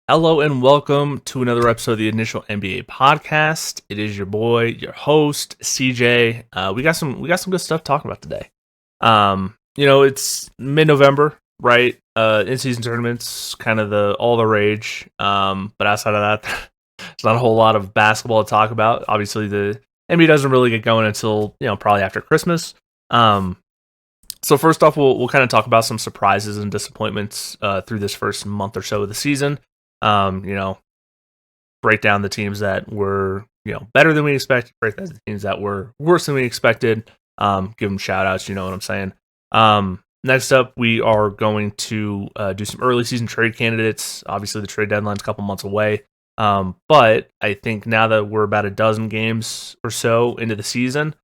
Hello and welcome to another episode of the Initial NBA Podcast. It is your boy, your host, CJ. We got some good stuff talking about today. It's mid-November, right? In-season tournaments, kind of the all the rage. But outside of that, there's not a whole lot of basketball to talk about. Obviously, the NBA doesn't really get going until probably after Christmas. Um, so first off, we'll kind of talk about some surprises and disappointments through this first month or so of the season. Um, you know, break down the teams that were better than we expected, break down the teams that were worse than we expected. Give them shout outs, you know what I'm saying. Next up, we are going to do some early season trade candidates. Obviously, the trade deadline's a couple months away. But I think now that we're about a dozen games or so into the season,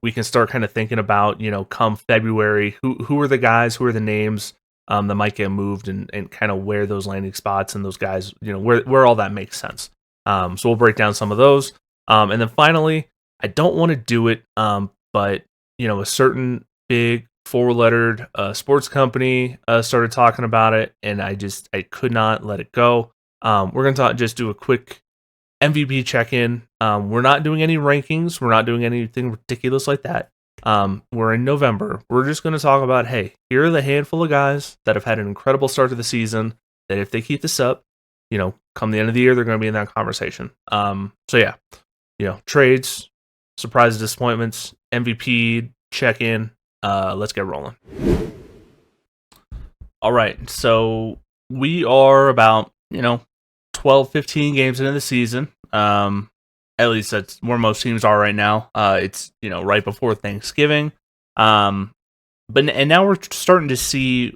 we can start kind of thinking about, come February, who are the guys, who are the names that might get moved, and kind of where those landing spots and those guys, where all that makes sense. So we'll break down some of those. And then finally, I don't want to do it, but a certain big four-lettered sports company started talking about it, and I could not let it go. We're gonna just do a quick MVP check-in. We're not doing any rankings. We're not doing anything ridiculous like that. We're in November. We're just going to talk about, hey, here are the handful of guys that have had an incredible start to the season that if they keep this up, come the end of the year, they're going to be in that conversation. So yeah, trades, surprises, disappointments, MVP, check-in. Let's get rolling. All right. So we are about, 12, 15 games into the season. At least that's where most teams are right now. It's right before Thanksgiving, but now we're starting to see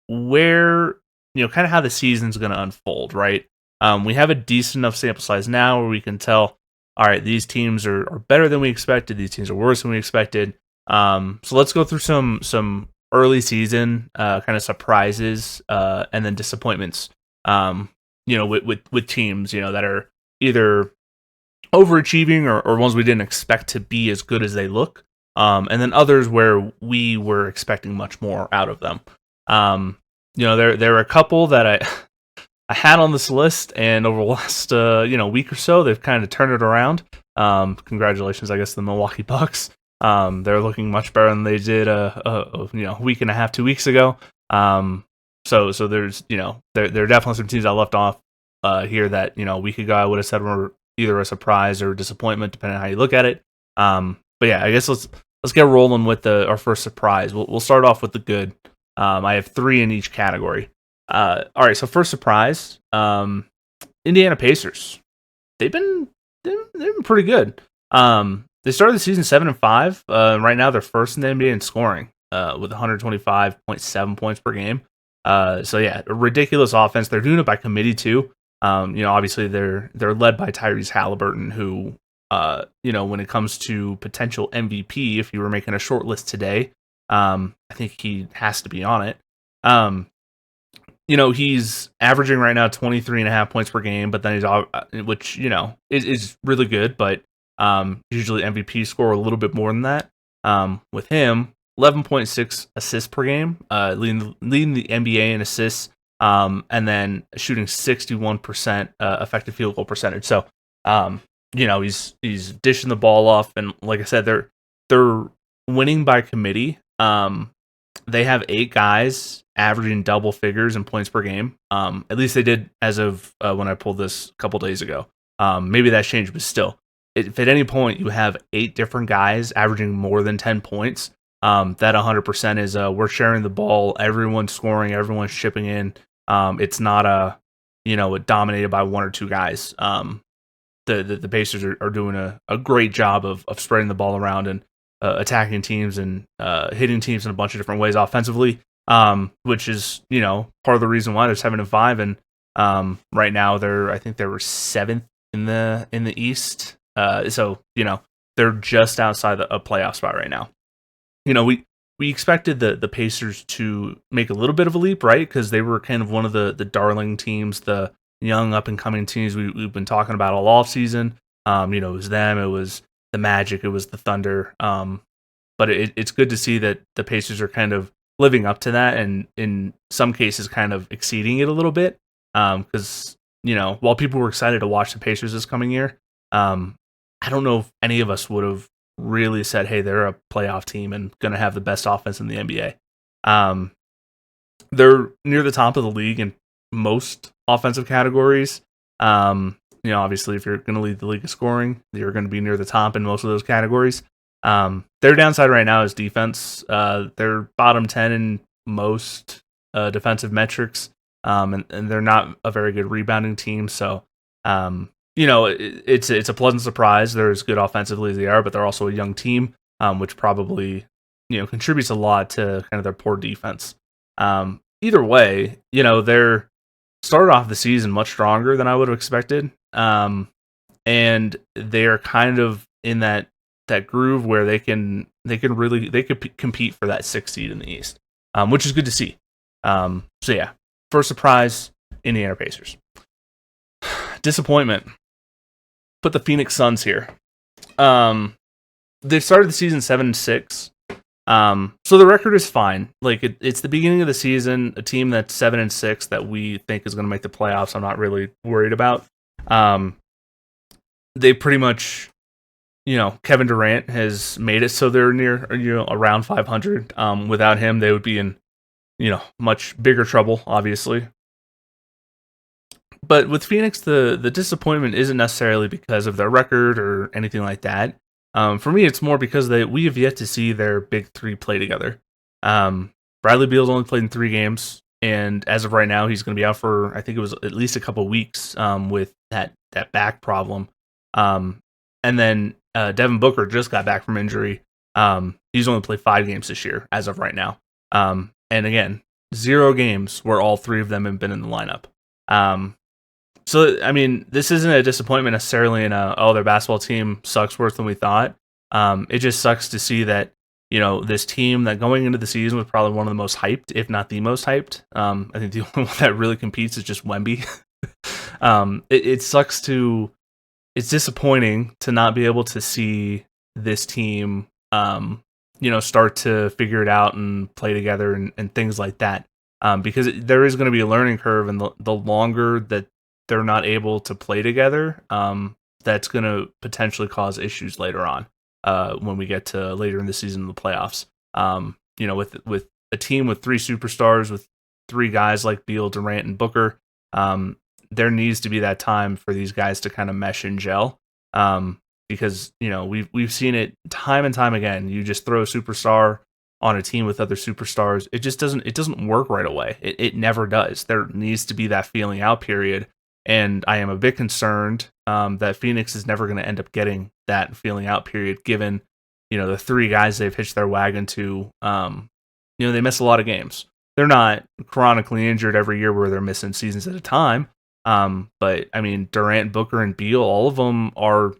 where kind of how the season's going to unfold. Right, we have a decent enough sample size now where we can tell. All right, these teams are better than we expected. These teams are worse than we expected. So let's go through some early season kind of surprises and then disappointments. With teams that are either overachieving or ones we didn't expect to be as good as they look, and then others where we were expecting much more out of them. There are a couple that I had on this list, and over the last week or so, they've kind of turned it around. Congratulations, I guess, to the Milwaukee Bucks. They're looking much better than they did a week and a half, 2 weeks ago. So there's there are definitely some teams I left off here that a week ago I would have said were either a surprise or a disappointment, depending on how you look at it. But yeah, I guess let's get rolling with our first surprise. We'll start off with the good. I have 3 in each category. All right, so first surprise, Indiana Pacers. They've been pretty good. They started the season 7-5. Right now they're first in the NBA in scoring with 125.7 points per game. So yeah, a ridiculous offense. They're doing it by committee too. Obviously they're led by Tyrese Halliburton, who, when it comes to potential MVP, if you were making a short list today, I think he has to be on it. He's averaging right now 23.5 points per game, but then which, is really good, but, usually MVP score a little bit more than that. With him, 11.6 assists per game, leading the NBA in assists, and then shooting 61% effective field goal percentage. So, he's dishing the ball off, and like I said, they're winning by committee. They have 8 guys averaging double figures in points per game. At least they did as of when I pulled this a couple days ago. Maybe that's changed, but still, if at any point you have 8 different guys averaging more than 10 points, that 100% is we're sharing the ball, everyone's scoring, everyone's chipping in. It's not dominated by 1 or 2 guys. The Pacers are doing a great job of spreading the ball around and attacking teams and hitting teams in a bunch of different ways offensively, which is part of the reason why they're 7-5, and right now I think they were 7th in the East. So they're just outside a playoff spot right now. We expected the Pacers to make a little bit of a leap, right? Because they were kind of one of the darling teams, the young up and coming teams we've been talking about all off season. It was them, it was the Magic, it was the Thunder. But it's good to see that the Pacers are kind of living up to that, and in some cases kind of exceeding it a little bit. Because while people were excited to watch the Pacers this coming year, I don't know if any of us would have really said, "Hey, they're a playoff team and going to have the best offense in the NBA." Um, they're near the top of the league in most offensive categories. Obviously, if you're going to lead the league in scoring, you're going to be near the top in most of those categories. Their downside right now is defense. They're bottom 10 in most defensive metrics, and they're not a very good rebounding team. So, it's a pleasant surprise. They're as good offensively as they are, but they're also a young team, which probably contributes a lot to kind of their poor defense. Either way, they're started off the season much stronger than I would have expected. And they are kind of in that groove where they could compete for that 6th seed in the East, which is good to see. So yeah, first surprise, Indiana Pacers. Disappointment. Put the Phoenix Suns here. They've started the season 7-6. So the record is fine. Like it's the beginning of the season. A team that's 7-6 that we think is going to make the playoffs, I'm not really worried about. They pretty much, Kevin Durant has made it so they're near, around 500. Without him, they would be in, much bigger trouble, obviously. But with Phoenix, the disappointment isn't necessarily because of their record or anything like that. For me, it's more because we have yet to see their big three play together. Bradley Beal's only played in 3 games, and as of right now, he's going to be out for, I think it was at least a couple weeks with that back problem. And then Devin Booker just got back from injury. He's only played 5 games this year as of right now. And again, 0 games where all 3 of them have been in the lineup. So, I mean, this isn't a disappointment necessarily in their basketball team sucks worse than we thought. It just sucks to see that, this team that going into the season was probably one of the most hyped, if not the most hyped. I think the only one that really competes is just Wemby. It sucks it's disappointing to not be able to see this team, start to figure it out and play together and things like that. Because there is going to be a learning curve, and the longer that they're not able to play together, that's going to potentially cause issues later on when we get to later in the season in the playoffs. With a team with 3 superstars, with 3 guys like Beal, Durant, and Booker, there needs to be that time for these guys to kind of mesh and gel. Because we've seen it time and time again. You just throw a superstar on a team with other superstars, it doesn't work right away. It never does. There needs to be that feeling out period. And I am a bit concerned that Phoenix is never going to end up getting that feeling out period, given, the 3 guys they've hitched their wagon to. They miss a lot of games. They're not chronically injured every year where they're missing seasons at a time. But, I mean, Durant, Booker, and Beal, all of them are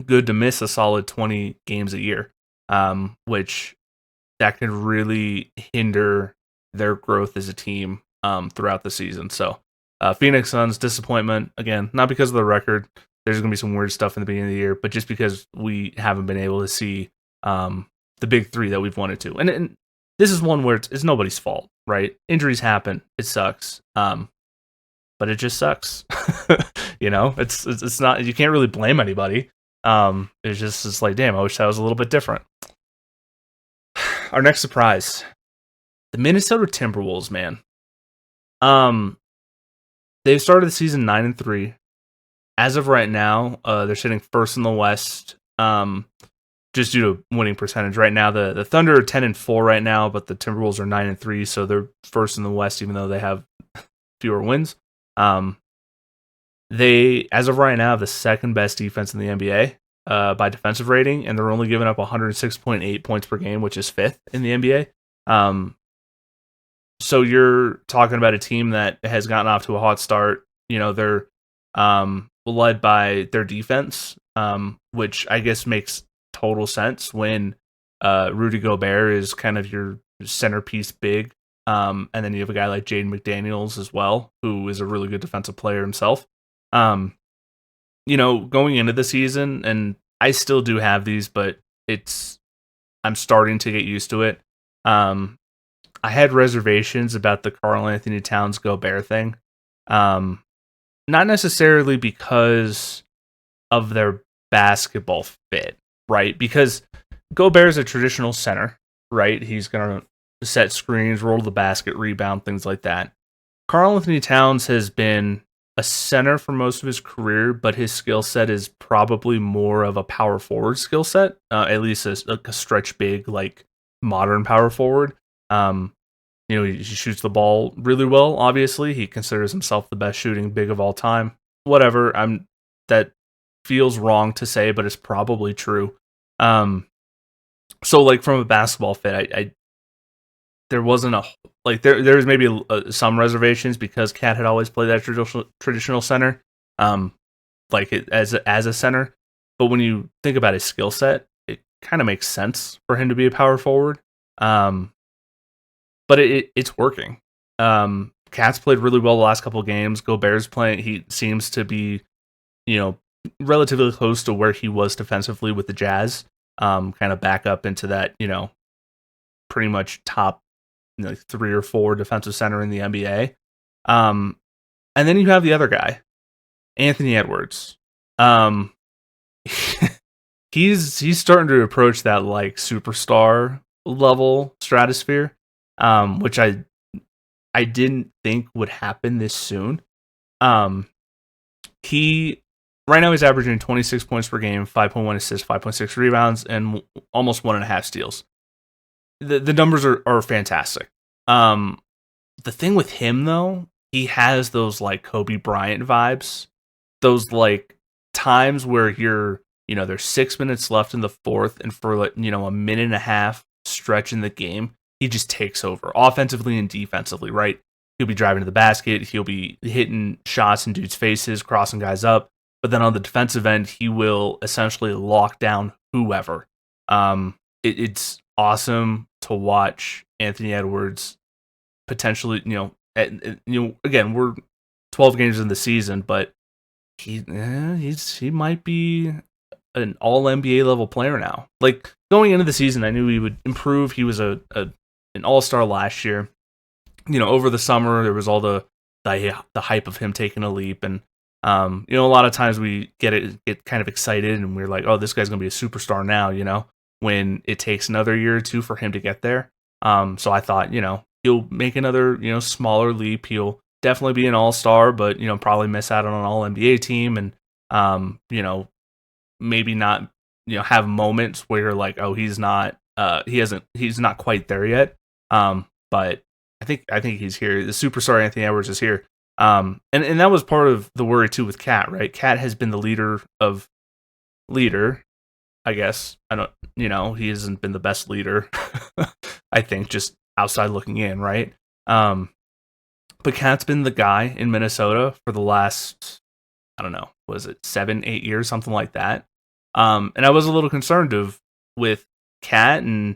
good to miss a solid 20 games a year, which that could really hinder their growth as a team throughout the season. So, Phoenix Suns, disappointment. Again, not because of the record. There's going to be some weird stuff in the beginning of the year, but just because we haven't been able to see the big 3 that we've wanted to. And this is one where it's nobody's fault, right? Injuries happen. It sucks. But it just sucks. It's not, you can't really blame anybody. It's like, damn, I wish that was a little bit different. Our next surprise, the Minnesota Timberwolves, man. They've started the season 9-3. As of right now, they're sitting first in the West, just due to winning percentage. Right now, the Thunder are 10-4 right now, but the Timberwolves are 9-3, so they're first in the West, even though they have fewer wins. They, as of right now, have the 2nd best defense in the NBA by defensive rating, and they're only giving up 106.8 points per game, which is 5th in the NBA. So you're talking about a team that has gotten off to a hot start. They're led by their defense, which I guess makes total sense when Rudy Gobert is kind of your centerpiece big. And then you have a guy like Jaden McDaniels as well, who is a really good defensive player himself. Going into the season, and I still do have these, but I'm starting to get used to it. I had reservations about the Karl Anthony Towns Gobert thing. Um, Not necessarily because of their basketball fit, right? Because Gobert is a traditional center, right? He's going to set screens, roll the basket, rebound, things like that. Karl Anthony Towns has been a center for most of his career, but his skill set is probably more of a power forward skill set, at least a stretch big, like modern power forward. Um, he shoots the ball really well. Obviously, he considers himself the best shooting big of all time. Whatever, that feels wrong to say, but it's probably true. So like from a basketball fit, I there wasn't a like there was maybe some reservations because Cat had always played that traditional center, um, like as a center. But when you think about his skill set, it kind of makes sense for him to be a power forward. Um, but it's working. Cat's played really well the last couple of games. Gobert's playing. He seems to be, you know, relatively close to where he was defensively with the Jazz. Kind of back up into that, pretty much top, 3 or 4 defensive center in the NBA. And then you have the other guy, Anthony Edwards. Um, he's starting to approach that like superstar level stratosphere, which I didn't think would happen this soon. He right now he's averaging 26 points per game, 5.1 assists, 5.6 rebounds, and almost 1.5 steals. The numbers are fantastic. The thing with him though, he has those like Kobe Bryant vibes. Those like times where there's 6 minutes left in the fourth, and for like, a minute and a half stretch in the game, he just takes over offensively and defensively, right? He'll be driving to the basket, he'll be hitting shots in dudes' faces, crossing guys up, but then on the defensive end, he will essentially lock down whoever. It's awesome to watch Anthony Edwards potentially, again, we're 12 games in the season, but he might be an all NBA level player now. Like going into the season, I knew he would improve. He was an all-star last year. Over the summer there was all the hype of him taking a leap, and a lot of times we get kind of excited and we're like, oh, this guy's gonna be a superstar now. When it takes another year or two for him to get there. So I thought, he'll make another smaller leap. He'll definitely be an all-star, but probably miss out on an all NBA team, and maybe not have moments where you're like, oh, he's not quite there yet. But I think he's here. The superstar Anthony Edwards is here. And that was part of the worry too with Cat, right? Cat has been the leader, I guess. I don't, he hasn't been the best leader. I think just outside looking in, right? But Cat's been the guy in Minnesota for the last, I don't know, was it 7-8 years, something like that. And I was a little concerned with Cat and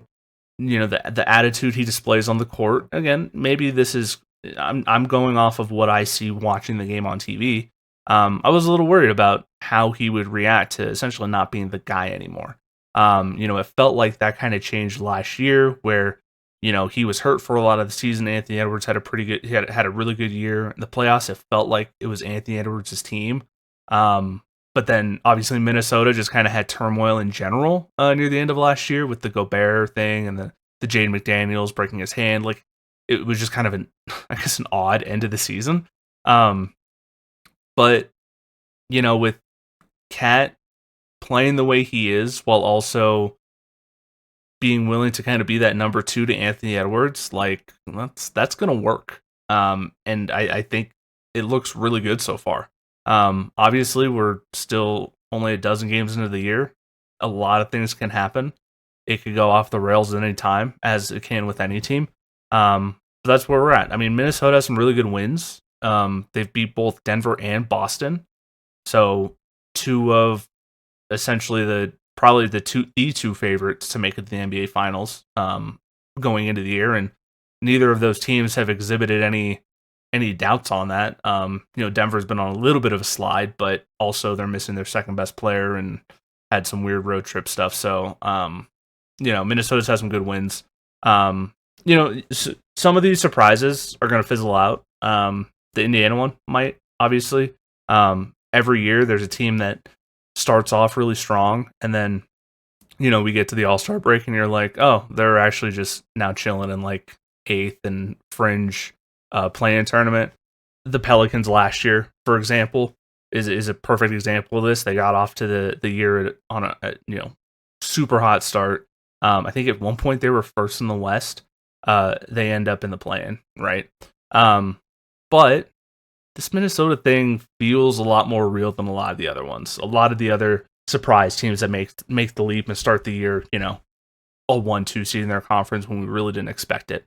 the attitude he displays on the court. Again, maybe this is I'm going off of what I see watching the game on TV. I was a little worried about how he would react to essentially not being the guy anymore. It felt like that kind of changed last year, where he was hurt for a lot of the season. Anthony Edwards had had a really good year. In the playoffs, it felt like it was Anthony Edwards' team. But then obviously Minnesota just kind of had turmoil in general near the end of last year with the Gobert thing and the Jaden McDaniels breaking his hand. Like it was just kind of an odd end of the season. But with Cat playing the way he is while also being willing to kind of be that number 2 to Anthony Edwards, like that's gonna work. And I think it looks really good so far. Obviously we're still only a dozen games into the year. A lot of things can happen. It could go off the rails at any time, as it can with any team. But that's where we're at. I mean, Minnesota has some really good wins. They've beat both Denver and Boston. So 2 of essentially the two favorites to make it to the NBA Finals going into the year, and neither of those teams have exhibited any doubts on that. Denver's been on a little bit of a slide, but also they're missing their second best player and had some weird road trip stuff. So, Minnesota's had some good wins. Some of these surprises are going to fizzle out. The Indiana one might, obviously. Every year there's a team that starts off really strong, and then we get to the All-Star break, and you're like, oh, they're actually just now chilling in like eighth and fringe playing tournament. The Pelicans last year, for example, is a perfect example of this. They got off to the year on a super hot start. I think at one point they were first in the West. They end up in the play-in, right? But this Minnesota thing feels a lot more real than a lot of the other ones. A lot of the other surprise teams that make the leap and start the year, a 1-2 seed in their conference when we really didn't expect it.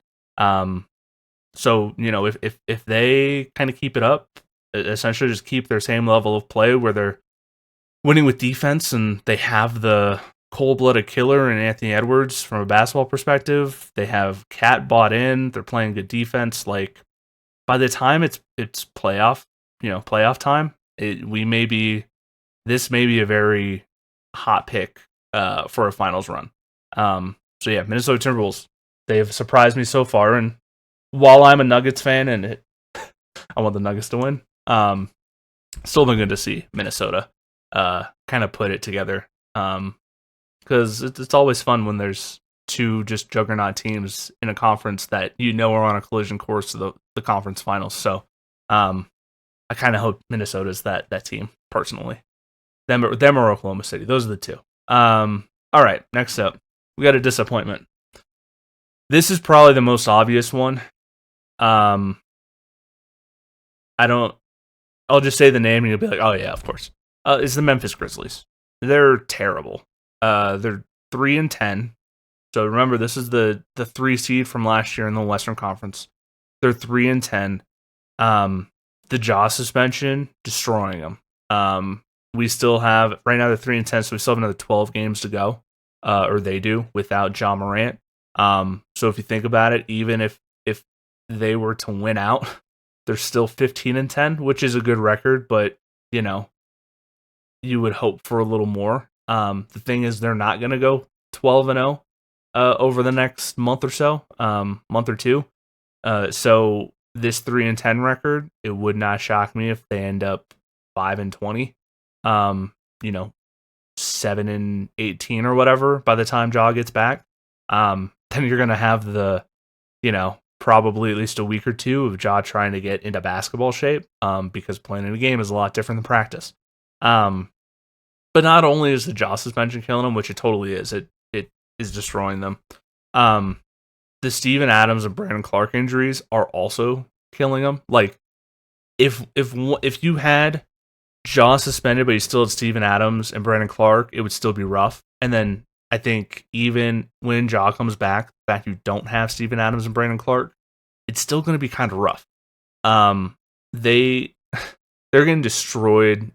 So if they kind of keep it up, essentially just keep their same level of play where they're winning with defense and they have the cold-blooded killer in Anthony Edwards from a basketball perspective. They have Cat bought in. They're playing good defense. Like by the time it's playoff time, this may be a very hot pick for a finals run. So yeah, Minnesota Timberwolves, they have surprised me so far, and while I'm a Nuggets fan and I want the Nuggets to win, still been good to see Minnesota kind of put it together. Because it's always fun when there's two just juggernaut teams in a conference that are on a collision course to the conference finals. So I kind of hope Minnesota's that team, personally. Them or Oklahoma City. Those are the two. All right, next up, we got a disappointment. This is probably the most obvious one. I'll just say the name and you'll be like, oh yeah, of course. It's the Memphis Grizzlies. They're terrible. They're 3-10. So remember, this is the 3 seed from last year in the Western Conference. They're 3-10. The jaw suspension destroying them. We still have right now they're 3-10, so we still have another 12 games to go, or they do without Ja Morant. So if you think about it, even if they were to win out, they're still 15-10, which is a good record, but you would hope for a little more. The thing is, they're not going to go 12-0 over the next month or so, month or two. So this 3-10 record, it would not shock me if they end up 5-20, 7-18 or whatever by the time Ja gets back. Then you're going to have the, probably at least a week or two of Ja trying to get into basketball shape, because playing in a game is a lot different than practice. But not only is the jaw suspension killing them, which it totally is, it is destroying them. The Steven Adams and Brandon Clark injuries are also killing them. Like, if you had Ja suspended, but you still had Steven Adams and Brandon Clark, it would still be rough. And then I think even when Ja comes back, the fact you don't have Steven Adams and Brandon Clark, it's still going to be kind of rough. They're getting destroyed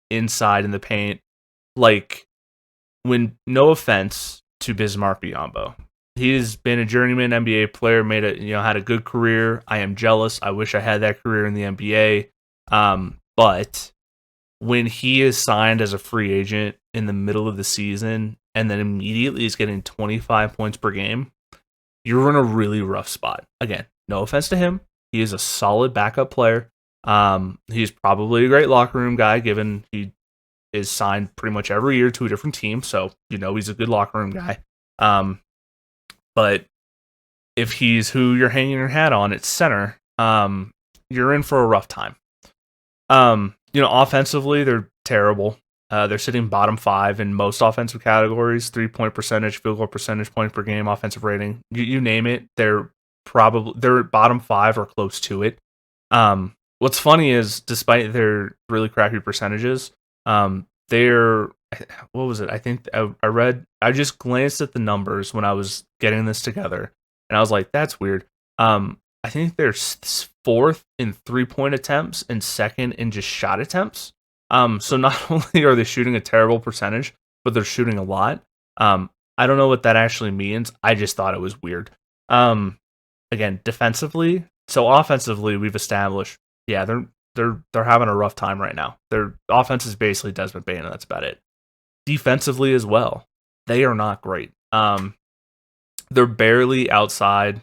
inside in the paint. Like, when, no offense to Bismarck Biyombo, he's been a journeyman NBA player, had a good career. I am jealous. I wish I had that career in the NBA. But when he is signed as a free agent in the middle of the season and then immediately is getting 25 points per game, you're in a really rough spot. Again, no offense to him. He is a solid backup player. He's probably a great locker room guy, given he is signed pretty much every year to a different team. So, he's a good locker room guy. But if he's who you're hanging your hat on at center, you're in for a rough time. Offensively, they're terrible. They're sitting bottom 5 in most offensive categories: 3-point percentage, field goal percentage, points per game, offensive rating. You name it, they're bottom 5 or close to it. What's funny is, despite their really crappy percentages, they're, what was it? I think I just glanced at the numbers when I was getting this together, and I was like, that's weird. I think they're 4th in 3-point attempts and 2nd in just shot attempts. So not only are they shooting a terrible percentage, but they're shooting a lot. I don't know what that actually means. I just thought it was weird. Again, defensively, so offensively, we've established, yeah, they're having a rough time right now. Their offense is basically Desmond Bane, and that's about it. Defensively as well, they are not great. They're barely outside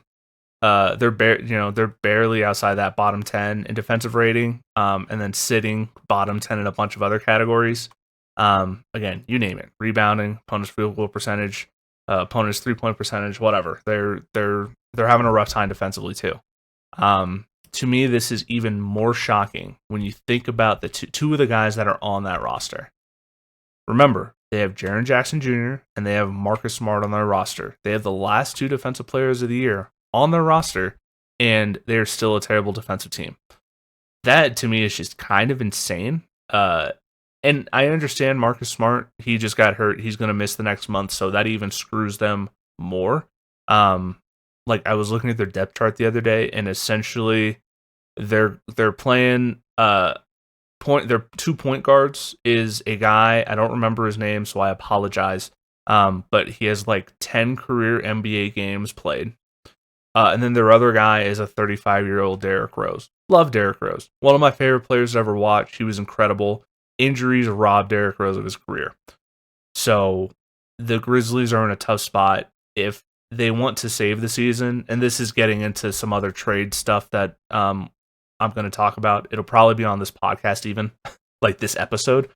they're barely outside that bottom 10 in defensive rating, and then sitting bottom 10 in a bunch of other categories. Again, you name it: rebounding, opponent's field goal percentage, opponent's 3-point percentage, whatever. They're having a rough time defensively too. To me, this is even more shocking when you think about the two of the guys that are on that roster. Remember, they have Jaren Jackson Jr. and they have Marcus Smart on their roster. They have the last 2 defensive players of the year on their roster, and they're still a terrible defensive team. That, to me, is just kind of insane. And I understand Marcus Smart, he just got hurt. He's going to miss the next month, so that even screws them more. Like, I was looking at their depth chart the other day, and essentially they're playing their 2 point guards is a guy, I don't remember his name, so I apologize. But he has like 10 career NBA games played. And then their other guy is a 35-year-old Derrick Rose. Love Derrick Rose. One of my favorite players to ever watch. He was incredible. Injuries robbed Derrick Rose of his career. So the Grizzlies are in a tough spot if they want to save the season. And this is getting into some other trade stuff that I'm going to talk about. It'll probably be on this podcast even, like this episode.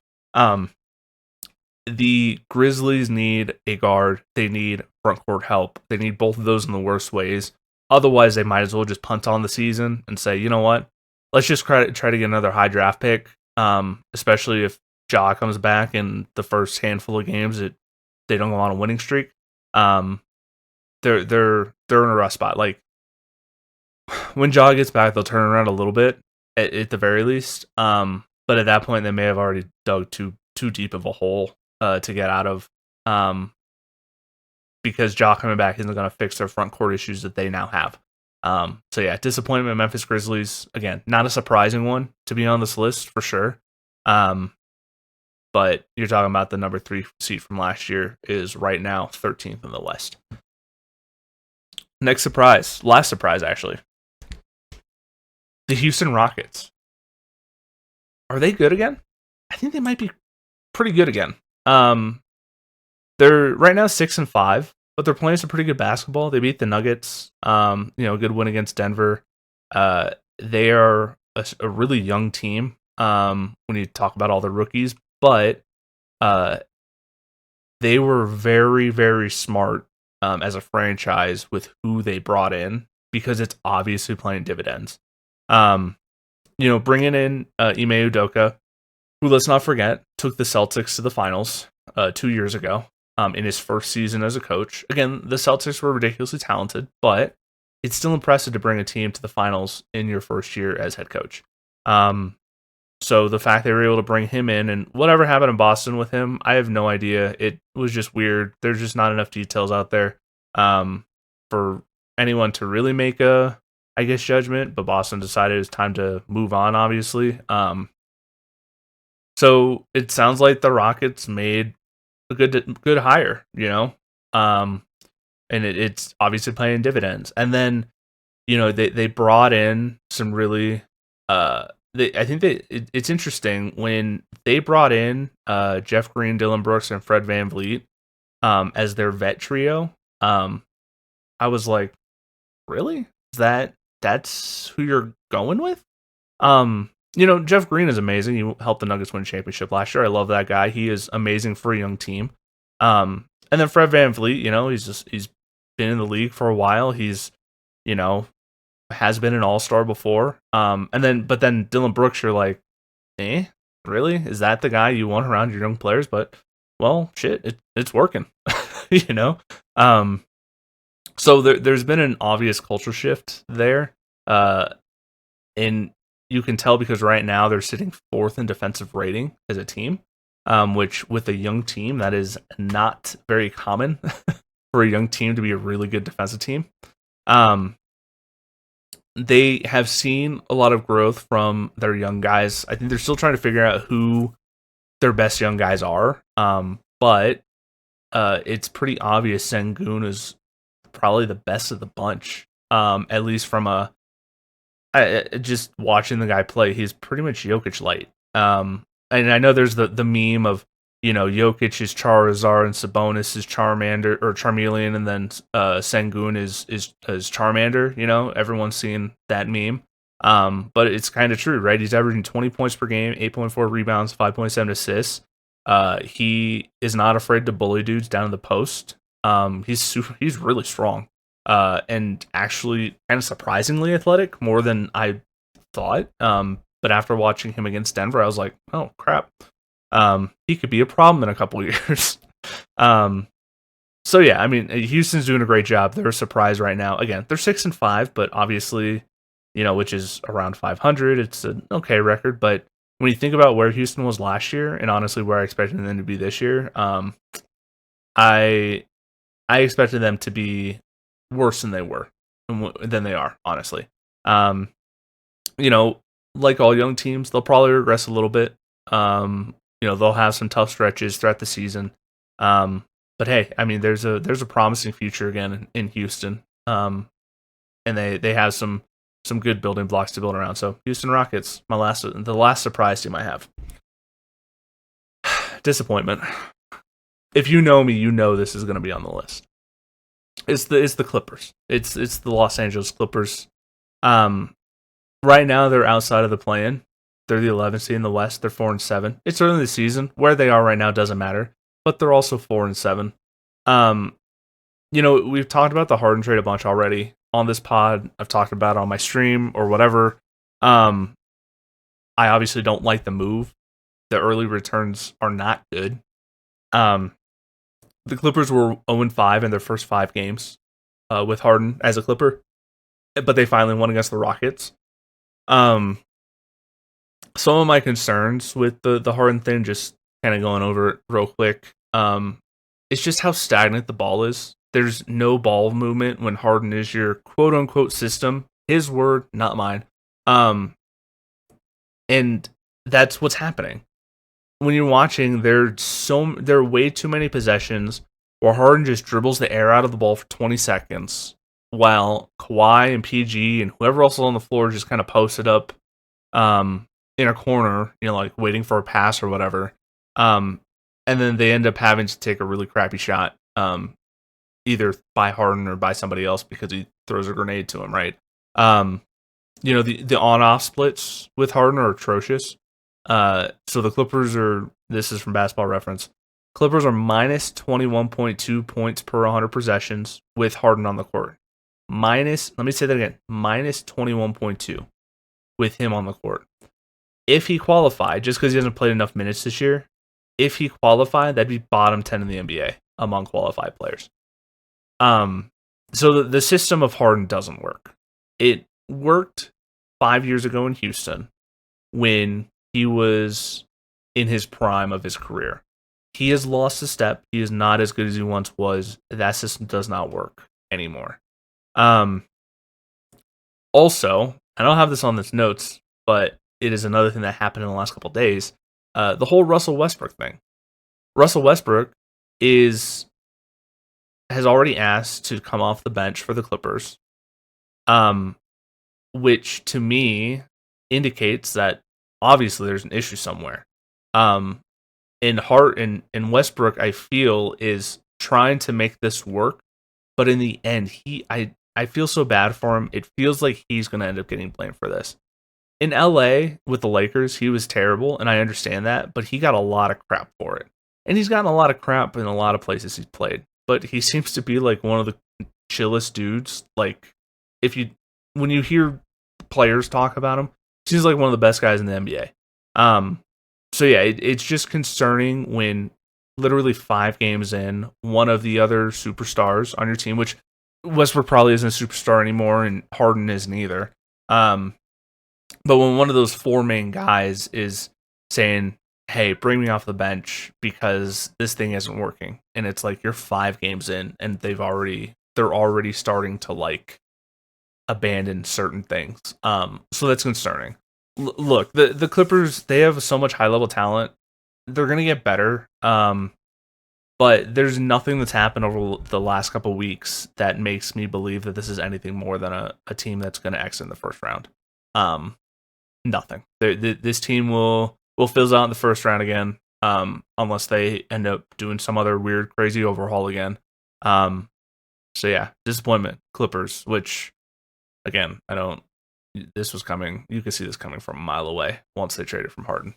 The Grizzlies need a guard. They need front court help. They need both of those in the worst ways. Otherwise, they might as well just punt on the season and say, you know what? Let's just try to get another high draft pick, especially if Ja comes back in the first handful of games that they don't go on a winning streak. They're in a rough spot. Like, when Ja gets back, they'll turn around a little bit, at the very least. But at that point, they may have already dug too deep of a hole to get out of. Because Ja coming back isn't going to fix their front court issues that they now have. So yeah, disappointment Memphis Grizzlies. Again, not a surprising one to be on this list for sure. But you're talking about the number 3 seed from last year is right now 13th in the West. Next surprise, last surprise actually. The Houston Rockets. Are they good again? I think they might be pretty good again. They're right now 6-5, but they're playing some pretty good basketball. They beat the Nuggets. Good win against Denver. They are a really young team. When you talk about all the rookies, but they were very, very smart as a franchise with who they brought in, because it's obviously playing dividends. Bringing in Ime Udoka, who, let's not forget, took the Celtics to the finals 2 years ago. In his first season as a coach. Again, the Celtics were ridiculously talented, but it's still impressive to bring a team to the finals in your first year as head coach. So the fact they were able to bring him in, and whatever happened in Boston with him, I have no idea. It was just weird. There's just not enough details out there for anyone to really make a, judgment, but Boston decided it's time to move on, obviously. So it sounds like the Rockets made a good hire, and it's obviously paying dividends. And then, they brought in some really, it's interesting when they brought in Jeff Green, Dillon Brooks, and Fred VanVleet as their vet trio. I was like, really? That's who you're going with? Jeff Green is amazing. He helped the Nuggets win a championship last year. I love that guy. He is amazing for a young team. And then Fred VanVleet, he's been in the league for a while. He's, has been an all-star before. But then Dillon Brooks, you're like, really? Is that the guy you want around your young players? But, well, shit, it's working, So there's been an obvious culture shift there. And you can tell because right now they're sitting 4th in defensive rating as a team, which with a young team, that is not very common for a young team to be a really good defensive team. They have seen a lot of growth from their young guys. I think they're still trying to figure out who their best young guys are. But it's pretty obvious Sengun is probably the best of the bunch, at least from just watching the guy play. He's pretty much Jokic light. And I know there's the meme of, Jokic is Charizard and Sabonis is Charmander or Charmeleon, and then Sengun is Charmander. Everyone's seen that meme. But it's kind of true, right? He's averaging 20 points per game, 8.4 rebounds, 5.7 assists. He is not afraid to bully dudes down in the post. He's really strong. And actually kind of surprisingly athletic, more than I thought. But after watching him against Denver, I was like, oh crap. He could be a problem in a couple years. So yeah, I mean, Houston's doing a great job. They're a surprise right now. Again, they're 6-5, but obviously, which is around 500. It's an okay record, but when you think about where Houston was last year, and honestly where I expected them to be this year, I expected them to be worse than they are, honestly. Like all young teams, they'll probably regress a little bit. They'll have some tough stretches throughout the season. But hey, I mean, there's a promising future again in Houston. And they have some good building blocks to build around. So Houston Rockets, the last surprise team I have. Disappointment. If you know me, you know this is going to be on the list. It's the Clippers. It's the Los Angeles Clippers. Right now they're outside of the play-in. They're the 11th seed in the West. They're 4-7. It's early in the season. Where they are right now doesn't matter, but they're also 4-7. We've talked about the Harden trade a bunch already on this pod. I've talked about it on my stream or whatever. I obviously don't like the move. The early returns are not good. The Clippers were 0-5 in their first 5 games with Harden as a Clipper, but they finally won against the Rockets. Some of my concerns with the Harden thing, just kind of going over it real quick, it's just how stagnant the ball is. There's no ball movement when Harden is your quote-unquote system. His word, not mine. And that's what's happening. When you're watching, there are way too many possessions where Harden just dribbles the air out of the ball for 20 seconds, while Kawhi and PG and whoever else is on the floor just kind of posted up in a corner, like waiting for a pass or whatever. And then they end up having to take a really crappy shot, either by Harden or by somebody else because he throws a grenade to him, right? The on-off splits with Harden are atrocious. So the Clippers this is from Basketball Reference, Clippers are minus 21.2 points per 100 possessions with Harden on the court. Let me say that again, minus 21.2 with him on the court. If he qualified, just because he hasn't played enough minutes this year, if he qualified, that'd be bottom 10 in the NBA among qualified players. So the system of Harden doesn't work. It worked 5 years ago in Houston when he was in his prime of his career. He has lost a step. He is not as good as he once was. That system does not work anymore. Also, I don't have this on this notes, but it is another thing that happened in the last couple of days. The whole Russell Westbrook thing. Russell Westbrook has already asked to come off the bench for the Clippers, which to me indicates that obviously there's an issue somewhere. In Westbrook, I feel, is trying to make this work, but in the end, I feel so bad for him. It feels like he's going to end up getting blamed for this. In LA with the Lakers, he was terrible, and I understand that, but he got a lot of crap for it. And he's gotten a lot of crap in a lot of places he's played. But he seems to be like one of the chillest dudes. Like, when you hear players talk about him, he seems like one of the best guys in the NBA. So yeah, it's just concerning when literally 5 games in, one of the other superstars on your team, which Westbrook probably isn't a superstar anymore, and Harden isn't either. But when one of those 4 main guys is saying, hey, bring me off the bench because this thing isn't working, and it's like you're 5 games in and they're already starting to like abandon certain things. So that's concerning. Look, the Clippers, they have so much high level talent. They're gonna get better. But there's nothing that's happened over the last couple of weeks that makes me believe that this is anything more than a team that's going to exit in the first round. Nothing. This team will fizzle out in the first round again. unless they end up doing some other weird, crazy overhaul again. So yeah, disappointment, Clippers, which again, this was coming. You could see this coming from a mile away once they traded from Harden.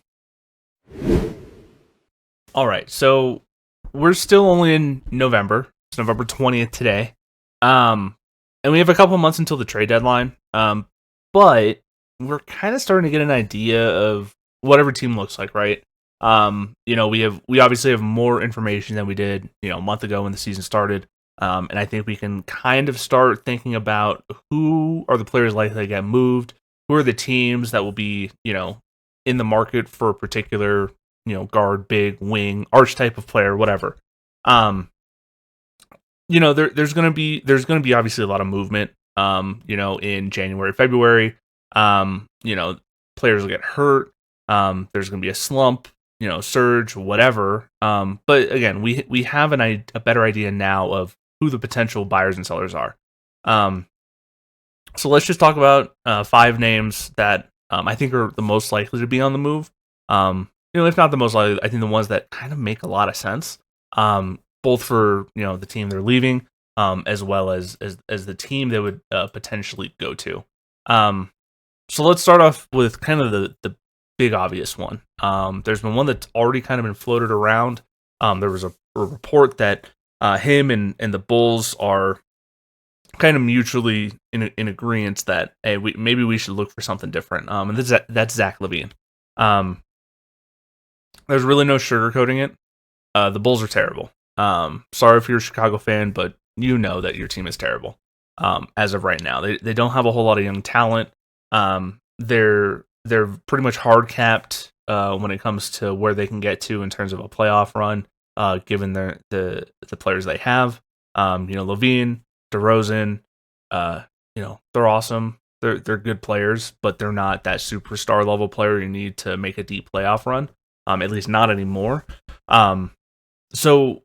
All right, so we're still only in November. It's November 20th today. And we have a couple months until the trade deadline. But we're kind of starting to get an idea of what every team looks like, right? We obviously have more information than we did, a month ago when the season started. And I think we can kind of start thinking about who are the players likely to get moved, who are the teams that will be, in the market for a particular, guard, big, wing, arch type of player, whatever. There's gonna be obviously a lot of movement. In January, February. Players will get hurt. There's gonna be a slump, surge, whatever. But again, we have a better idea now of who the potential buyers and sellers are. So let's just talk about 5 names that I think are the most likely to be on the move. If not the most likely, I think the ones that kind of make a lot of sense. Both for the team they're leaving, as well as the team they would potentially go to. So let's start off with kind of the big obvious one. There's been one that's already kind of been floated around. There was a report that him and the Bulls are kind of mutually in agreement that maybe we should look for something different. And that's Zach LaVine. There's really no sugarcoating it. The Bulls are terrible. Sorry if you're a Chicago fan, but you know that your team is terrible. As of right now, they don't have a whole lot of young talent. They're pretty much hard capped when it comes to where they can get to in terms of a playoff run. Given the players they have, LaVine, DeRozan, they're awesome. They're good players, but they're not that superstar level player you need to make a deep playoff run. At least not anymore. So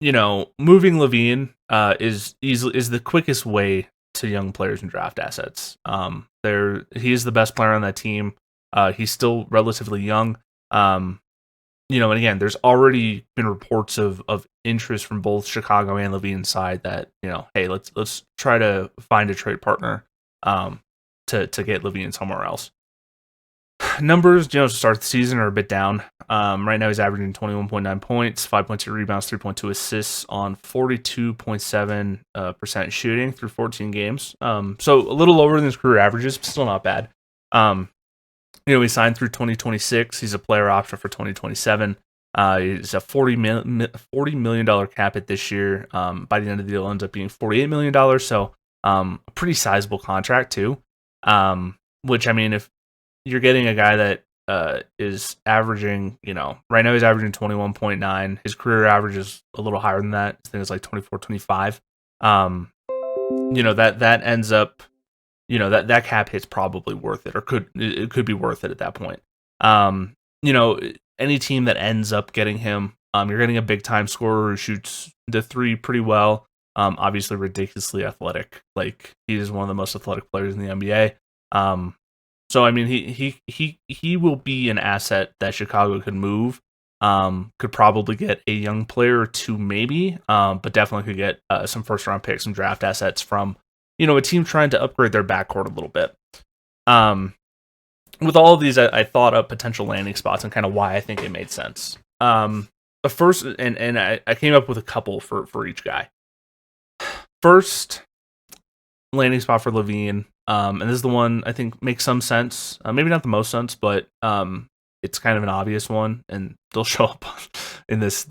moving LaVine is the quickest way to young players and draft assets. He is the best player on that team. He's still relatively young. And again, there's already been reports of interest from both Chicago and LaVine's side that, hey, let's try to find a trade partner to get LaVine somewhere else. Numbers, to start the season are a bit down. Right now he's averaging 21.9 points, 5.2 rebounds, 3.2 assists on 42.7% shooting through 14 games. So a little lower than his career averages, but still not bad. He signed through 2026. He's a player option for 2027. He's a $40 million cap hit this year. By the end of the deal, ends up being $48 million. So a pretty sizable contract too. Which, I mean, if you're getting a guy that is averaging, right now he's averaging 21.9. His career average is a little higher than that. I think it's like 24, 25. That ends up, that cap hit's probably worth it, or it could be worth it at that point. Any team that ends up getting him, you're getting a big time scorer who shoots the three pretty well. Obviously ridiculously athletic. Like, he is one of the most athletic players in the NBA. So I mean, he will be an asset that Chicago could move. Could probably get a young player or two, maybe, but definitely could get some first round picks, some draft assets from a team trying to upgrade their backcourt a little bit. With all of these, I thought of potential landing spots and kind of why I think it made sense. The first, and I came up with a couple for each guy. First landing spot for LaVine. And this is the one I think makes some sense. Maybe not the most sense, but it's kind of an obvious one, and they'll show up in this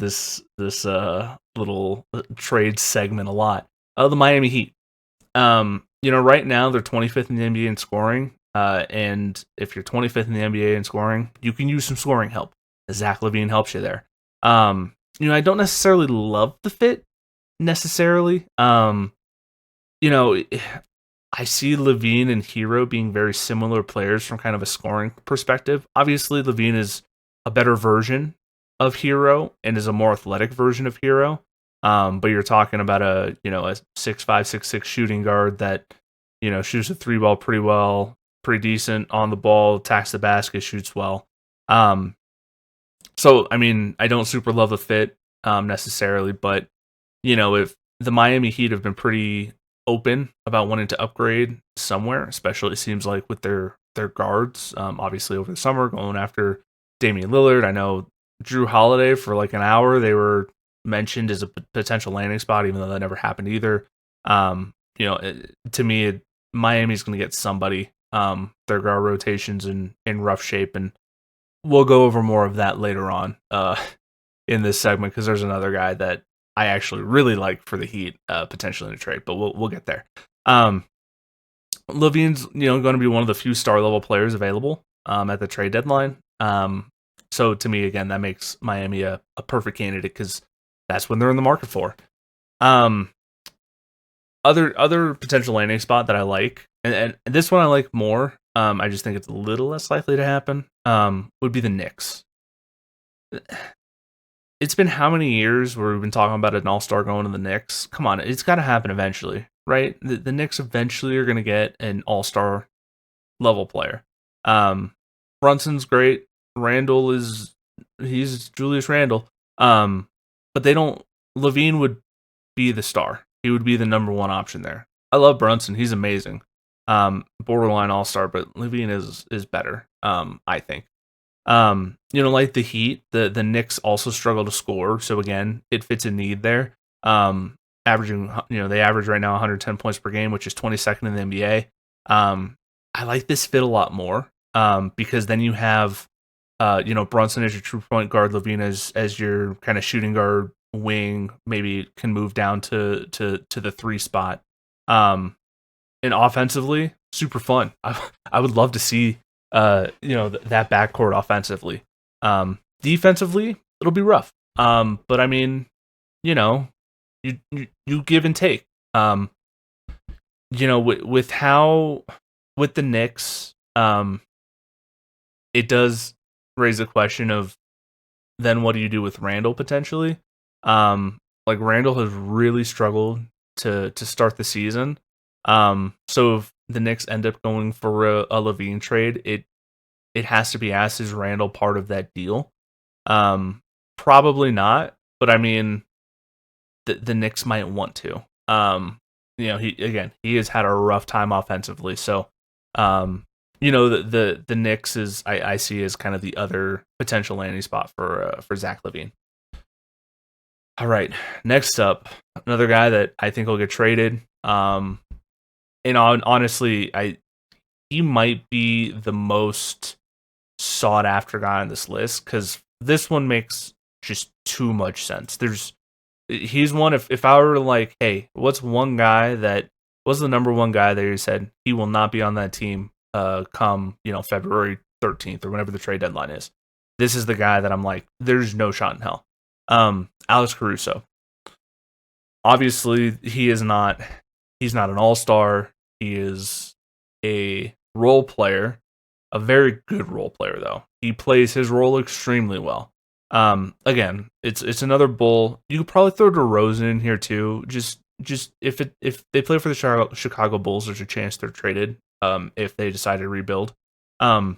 little trade segment a lot. The Miami Heat. Right now they're 25th in the NBA in scoring. And if you're 25th in the NBA in scoring, you can use some scoring help. Zach LaVine helps you there. I don't necessarily love the fit necessarily. I see LaVine and Hero being very similar players from kind of a scoring perspective. Obviously, LaVine is a better version of Hero and is a more athletic version of Hero. But you're talking about a 6'5", 6'6" shooting guard that, shoots a three ball pretty well, pretty decent on the ball, attacks the basket, shoots well. So, I mean, I don't super love the fit necessarily, but if the Miami Heat have been pretty open about wanting to upgrade somewhere, especially it seems like with their guards, obviously over the summer going after Damian Lillard. I know Drew Holiday for like an hour they were mentioned as a potential landing spot, even though that never happened either. To me, Miami's going to get somebody. Their guard rotations in rough shape, and we'll go over more of that later on in this segment because there's another guy that I actually really like for the Heat, potentially in a trade, but we'll get there. LaVine's going to be one of the few star level players available at the trade deadline. So to me, again, that makes Miami a perfect candidate because that's when they're in the market for. Other potential landing spot that I like, and this one I like more. I just think it's a little less likely to happen. Would be the Knicks. It's been how many years where we've been talking about an all-star going to the Knicks? Come on, it's got to happen eventually, right? The Knicks eventually are going to get an all-star level player. Brunson's great. Randle he's Julius Randle. But they don't. LaVine would be the star. He would be the number one option there. I love Brunson. He's amazing. Borderline all-star, but LaVine is better. I think. Like the Heat, the Knicks also struggle to score. So again, it fits a need there. Averaging, they average right now 110 points per game, which is 22nd in the NBA. I like this fit a lot more. Because then you have, Brunson as your true point guard, LaVine as your kind of shooting guard wing, maybe can move down to the 3 spot. And offensively, super fun. I would love to see that backcourt offensively. Defensively, it'll be rough. But I mean, you give and take. With the Knicks, it does raise a question of then what do you do with Randle potentially? Like Randle has really struggled to start the season. So if the Knicks end up going for a LaVine trade, it has to be asked, is Randle part of that deal? Probably not, but I mean, the Knicks might want to. He has had a rough time offensively, so the Knicks is I see as kind of the other potential landing spot for Zach LaVine. All right, next up, another guy that I think will get traded. Honestly, he might be the most sought after guy on this list because this one makes just too much sense. He's one. If I were like, hey, what's the number one guy that you said he will not be on that team come February 13th or whenever the trade deadline is? This is the guy that I'm like, there's no shot in hell. Alex Caruso. Obviously, he's not an all-star. He is a role player, a very good role player though. He plays his role extremely well. Again, it's another Bull. You could probably throw DeRozan in here too. Just if they play for the Chicago Bulls, there's a chance they're traded. If they decide to rebuild. But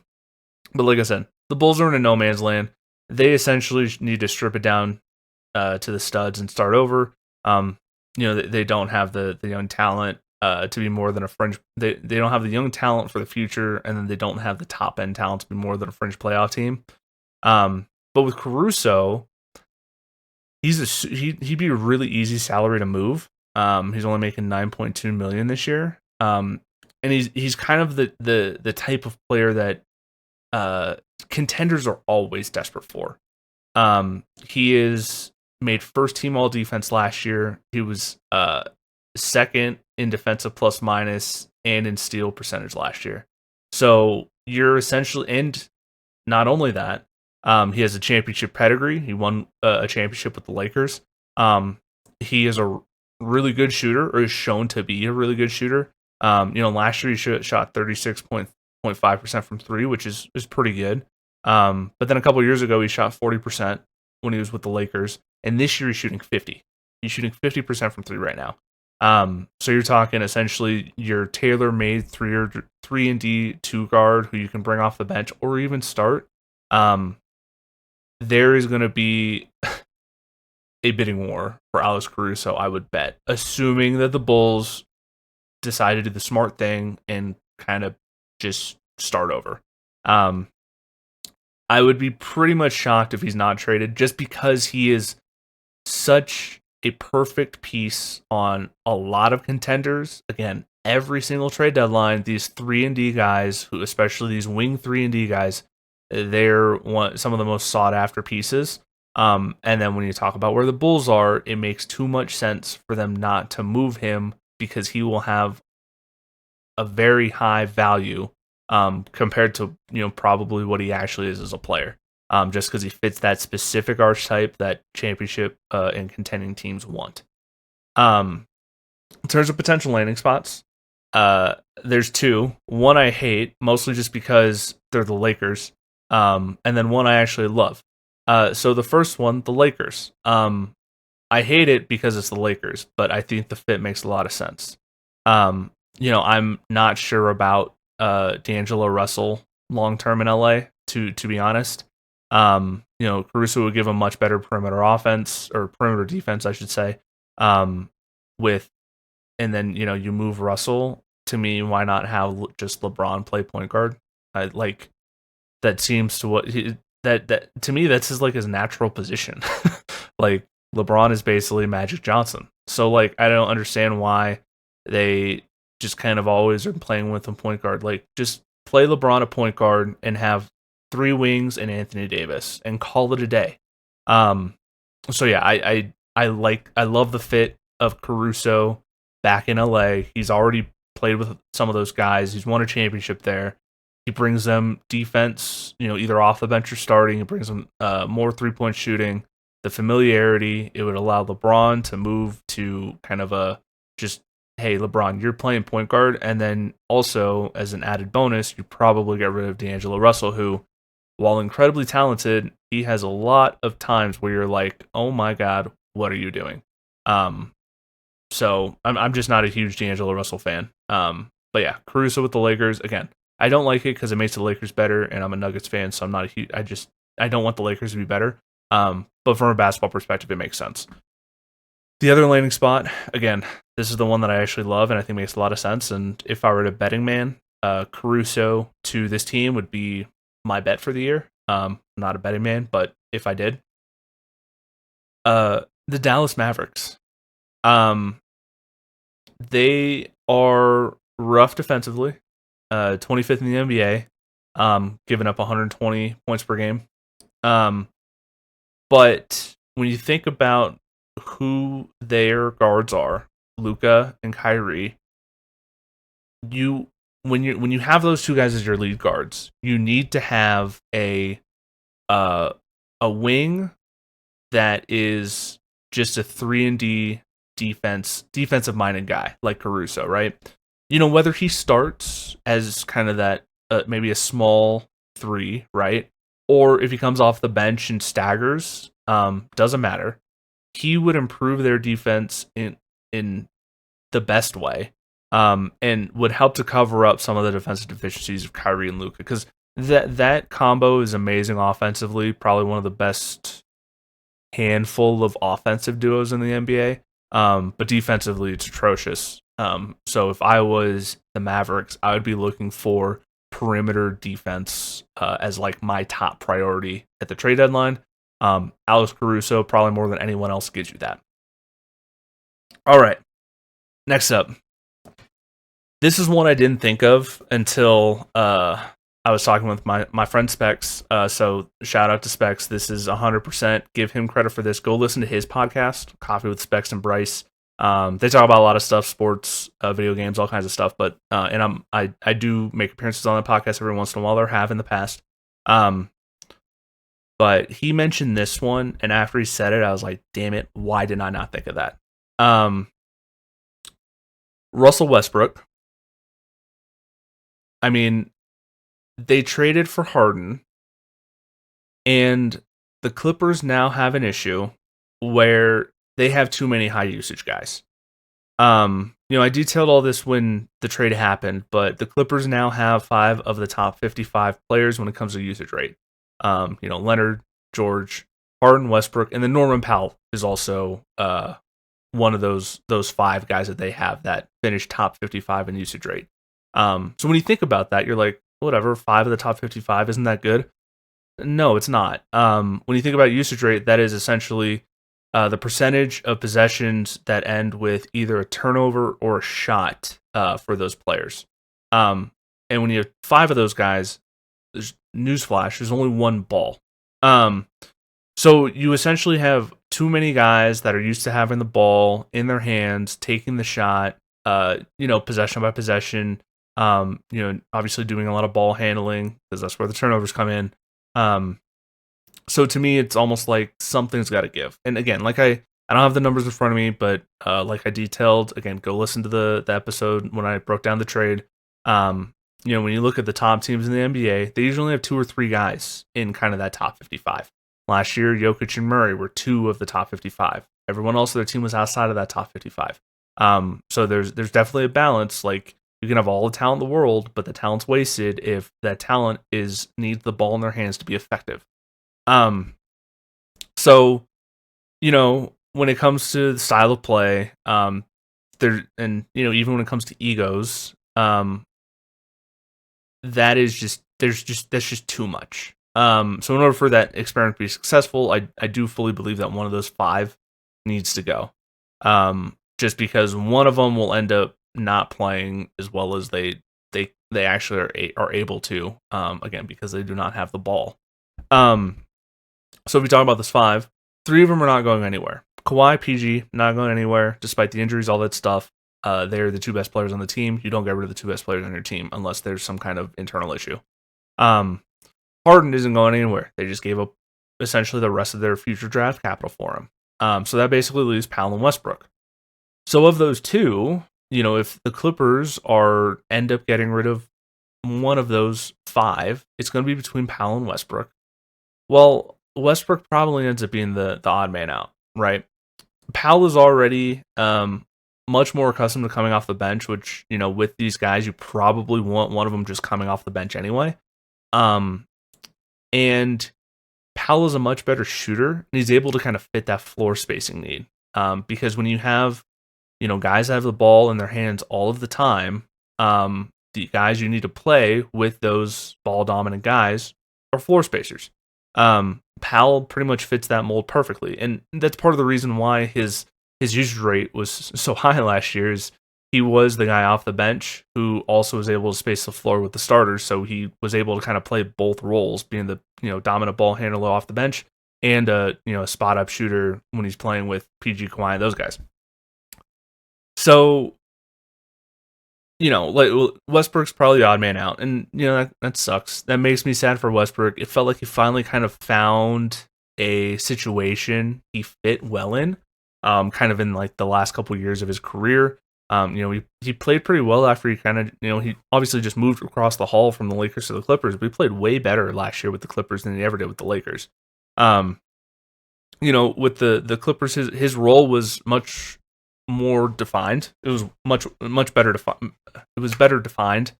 like I said, the Bulls are in a no man's land. They essentially need to strip it down to the studs and start over. They don't have the young talent to be more than a fringe. They don't have the young talent for the future, and then they don't have the top end talent to be more than a fringe playoff team. But with Caruso, he'd be a really easy salary to move. He's only making $9.2 million this year. And he's kind of the type of player that contenders are always desperate for. He is made first team all defense last year. He was second in defensive plus minus and in steal percentage last year. So you're essentially, and not only that, he has a championship pedigree. He won a championship with the Lakers. He is a really good shooter, or is shown to be a really good shooter. Last year he shot 36.5% from 3, which is pretty good. But then a couple years ago he shot 40% when he was with the Lakers, and this year he's shooting 50. He's shooting 50% from 3 right now. So you're talking essentially your tailor-made 3-and-D 2 guard who you can bring off the bench or even start. there is going to be a bidding war for Alex Caruso, I would bet, assuming that the Bulls decide to do the smart thing and kind of just start over. I would be pretty much shocked if he's not traded, just because he is such a perfect piece on a lot of contenders. Again, every single trade deadline, these 3-and-D guys, who especially these wing 3-and-D guys, they're some of the most sought after pieces. And then when you talk about where the Bulls are, it makes too much sense for them not to move him, because he will have a very high value compared to probably what he actually is as a player. Just because he fits that specific archetype that championship and contending teams want. In terms of potential landing spots, there's two. One I hate, mostly just because they're the Lakers, and then one I actually love. So the first one, the Lakers. I hate it because it's the Lakers, but I think the fit makes a lot of sense. I'm not sure about D'Angelo Russell long term in LA, to be honest. Caruso would give a much better perimeter offense, or perimeter defense, I should say. And then you move Russell. To me, why not have just LeBron play point guard? That seems to that to me that's his natural position. Like, LeBron is basically Magic Johnson. So I don't understand why they just kind of always are playing with him point guard. Just play LeBron at point guard and have 3 wings and Anthony Davis and call it a day. So yeah, I love the fit of Caruso back in LA. He's already played with some of those guys. He's won a championship there. He brings them defense, either off the bench or starting. He brings them more 3-point shooting, the familiarity. It would allow LeBron to move to kind of a just, hey, LeBron, you're playing point guard. And then also, as an added bonus, you probably get rid of D'Angelo Russell, who, while incredibly talented, he has a lot of times where you're like, oh my God, what are you doing? So I'm just not a huge D'Angelo Russell fan. But yeah, Caruso with the Lakers, again, I don't like it because it makes the Lakers better, and I'm a Nuggets fan, so I'm not a huge. I don't want the Lakers to be better. But from a basketball perspective, it makes sense. The other landing spot, again, this is the one that I actually love and I think makes a lot of sense. And if I were a betting man, Caruso to this team would be my bet for the year. Not a betting man, but if I did, the Dallas Mavericks. They are rough defensively, 25th in the NBA, giving up 120 points per game. But when you think about who their guards are, Luka and Kyrie, when you have those two guys as your lead guards, you need to have a wing that is just a 3-and-D defensive minded guy like Caruso, right? Whether he starts as kind of that maybe a small 3, right? Or if he comes off the bench and staggers, doesn't matter. He would improve their defense in the best way, and would help to cover up some of the defensive deficiencies of Kyrie and Luka, because that combo is amazing offensively, probably one of the best handful of offensive duos in the NBA. But defensively, it's atrocious. So if I was the Mavericks, I would be looking for perimeter defense as my top priority at the trade deadline. Alex Caruso, probably more than anyone else, gives you that. All right. Next up. This is one I didn't think of until I was talking with my friend Specs. So shout out to Specs. This is 100%. Give him credit for this. Go listen to his podcast, Coffee with Specs and Bryce. They talk about a lot of stuff, sports, video games, all kinds of stuff. But and I do make appearances on the podcast every once in a while, or have in the past. But he mentioned this one, and after he said it, I was like, damn it, why did I not think of that? Russell Westbrook. I mean, they traded for Harden, and the Clippers now have an issue where they have too many high usage guys. I detailed all this when the trade happened, but the Clippers now have 5 of the top 55 players when it comes to usage rate. Leonard, George, Harden, Westbrook, and then Norman Powell is also one of those 5 guys that they have that finished top 55 in usage rate. So when you think about that, you're like, whatever, 5 of the top 55, isn't that good? No, it's not. When you think about usage rate, that is essentially the percentage of possessions that end with either a turnover or a shot for those players. And when you have 5 of those guys, there's newsflash, there's only 1 ball. So you essentially have too many guys that are used to having the ball in their hands, taking the shot, possession by possession, obviously doing a lot of ball handling because that's where the turnovers come in. So to me, it's almost like something's got to give. And again, like I don't have the numbers in front of me, but like I detailed, again, go listen to the episode when I broke down the trade. When you look at the top teams in the NBA, they usually have 2 or 3 guys in kind of that top 55. Last year, Jokic and Murray were 2 of the top 55. Everyone else on their team was outside of that top 55. So there's definitely a balance. Like, you can have all the talent in the world, but the talent's wasted if that talent needs the ball in their hands to be effective. So, when it comes to the style of play, even when it comes to egos, that's just too much. So in order for that experiment to be successful, I do fully believe that one of those 5 needs to go. Just because one of them will end up not playing as well as they actually are able to, again, because they do not have the ball. So if we talk about this 5, 3 of them are not going anywhere. Kawhi, PG, not going anywhere, despite the injuries, all that stuff. They're the 2 best players on the team. You don't get rid of the 2 best players on your team unless there's some kind of internal issue. Harden isn't going anywhere. They just gave up essentially the rest of their future draft capital for him. So that basically leaves Powell and Westbrook. So of those 2, if the Clippers end up getting rid of one of those 5, it's going to be between Powell and Westbrook. Well, Westbrook probably ends up being the odd man out, right? Powell is already much more accustomed to coming off the bench, which, with these guys, you probably want one of them just coming off the bench anyway. And Powell is a much better shooter, and he's able to kind of fit that floor spacing need. Because when you have, guys that have the ball in their hands all of the time, the guys you need to play with those ball dominant guys are floor spacers. Powell pretty much fits that mold perfectly, and that's part of the reason why his usage rate was so high last year. Is he was the guy off the bench who also was able to space the floor with the starters, so he was able to kind of play both roles, being the dominant ball handler off the bench and a spot up shooter when he's playing with PG, Kawhi, and those guys. So Westbrook's probably the odd man out, and that sucks. That makes me sad for Westbrook. It felt like he finally kind of found a situation he fit well in, kind of in like the last couple years of his career. He played pretty well after he kind of he obviously just moved across the hall from the Lakers to the Clippers, but he played way better last year with the Clippers than he ever did with the Lakers. With the Clippers, his role was much more defined. It was much better defined. It was better defined,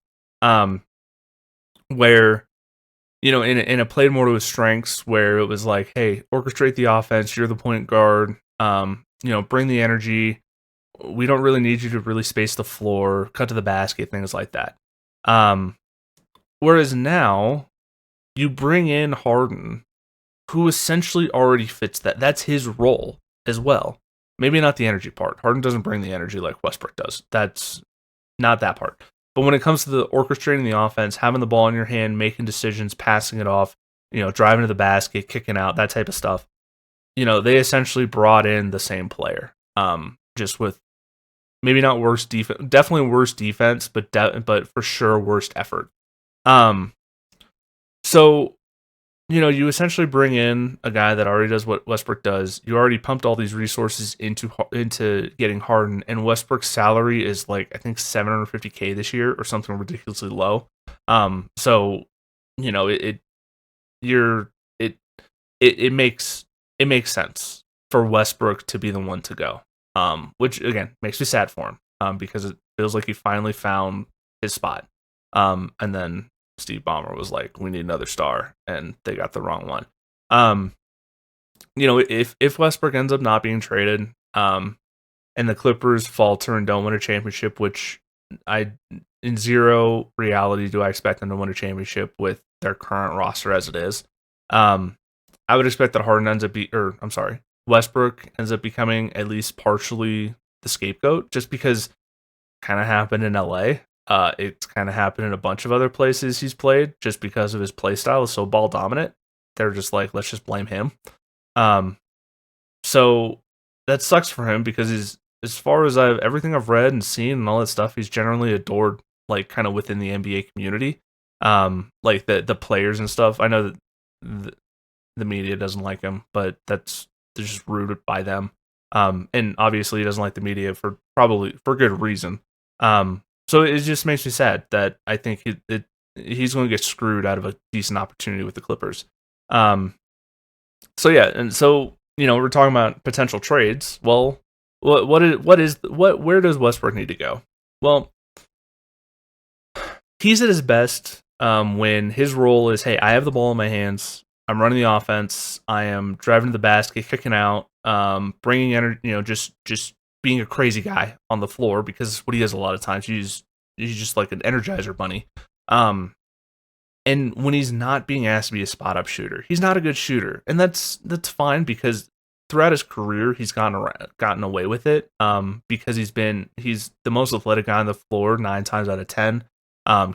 where it played more to his strengths. Where it was like, hey, orchestrate the offense. You're the point guard. Bring the energy. We don't really need you to really space the floor, cut to the basket, things like that. Whereas now, you bring in Harden, who essentially already fits that. That's his role as well. Maybe not the energy part. Harden doesn't bring the energy like Westbrook does. That's not that part. But when it comes to the orchestrating the offense, having the ball in your hand, making decisions, passing it off, driving to the basket, kicking out, that type of stuff, they essentially brought in the same player. Just with maybe not worse defense, definitely worse defense, but for sure worst effort. So you essentially bring in a guy that already does what Westbrook does. You already pumped all these resources into getting Harden, and Westbrook's salary is like I think $750K this year or something ridiculously low. So it makes sense for Westbrook to be the one to go. Which again makes me sad for him, because it feels like he finally found his spot. And then Steve Ballmer was like, we need another star, and they got the wrong one. if Westbrook ends up not being traded, and the Clippers falter and don't win a championship, which I in zero reality do I expect them to win a championship with their current roster as it is. Um, I would expect that Westbrook ends up becoming at least partially the scapegoat, just because kind of happened in LA. It's kind of happened in a bunch of other places he's played, just because of his play style is so ball dominant. They're just like, let's just blame him. So that sucks for him because he's, as far as everything I've read and seen and all that stuff, he's generally adored, like kind of within the NBA community. Like the players and stuff. I know that the media doesn't like him, but they're just rooted by them. And obviously he doesn't like the media for good reason. So it just makes me sad that I think he's going to get screwed out of a decent opportunity with the Clippers. So yeah, and so we're talking about potential trades. Well, where does Westbrook need to go? Well, he's at his best when his role is, hey, I have the ball in my hands. I'm running the offense. I am driving to the basket, kicking out, bringing energy. Just being a crazy guy on the floor, because what he does a lot of times, he's just like an Energizer bunny. And when he's not being asked to be a spot up shooter, he's not a good shooter, and that's fine, because throughout his career he's gotten away with it. Because he's the most athletic guy on the floor 9 times out of 10.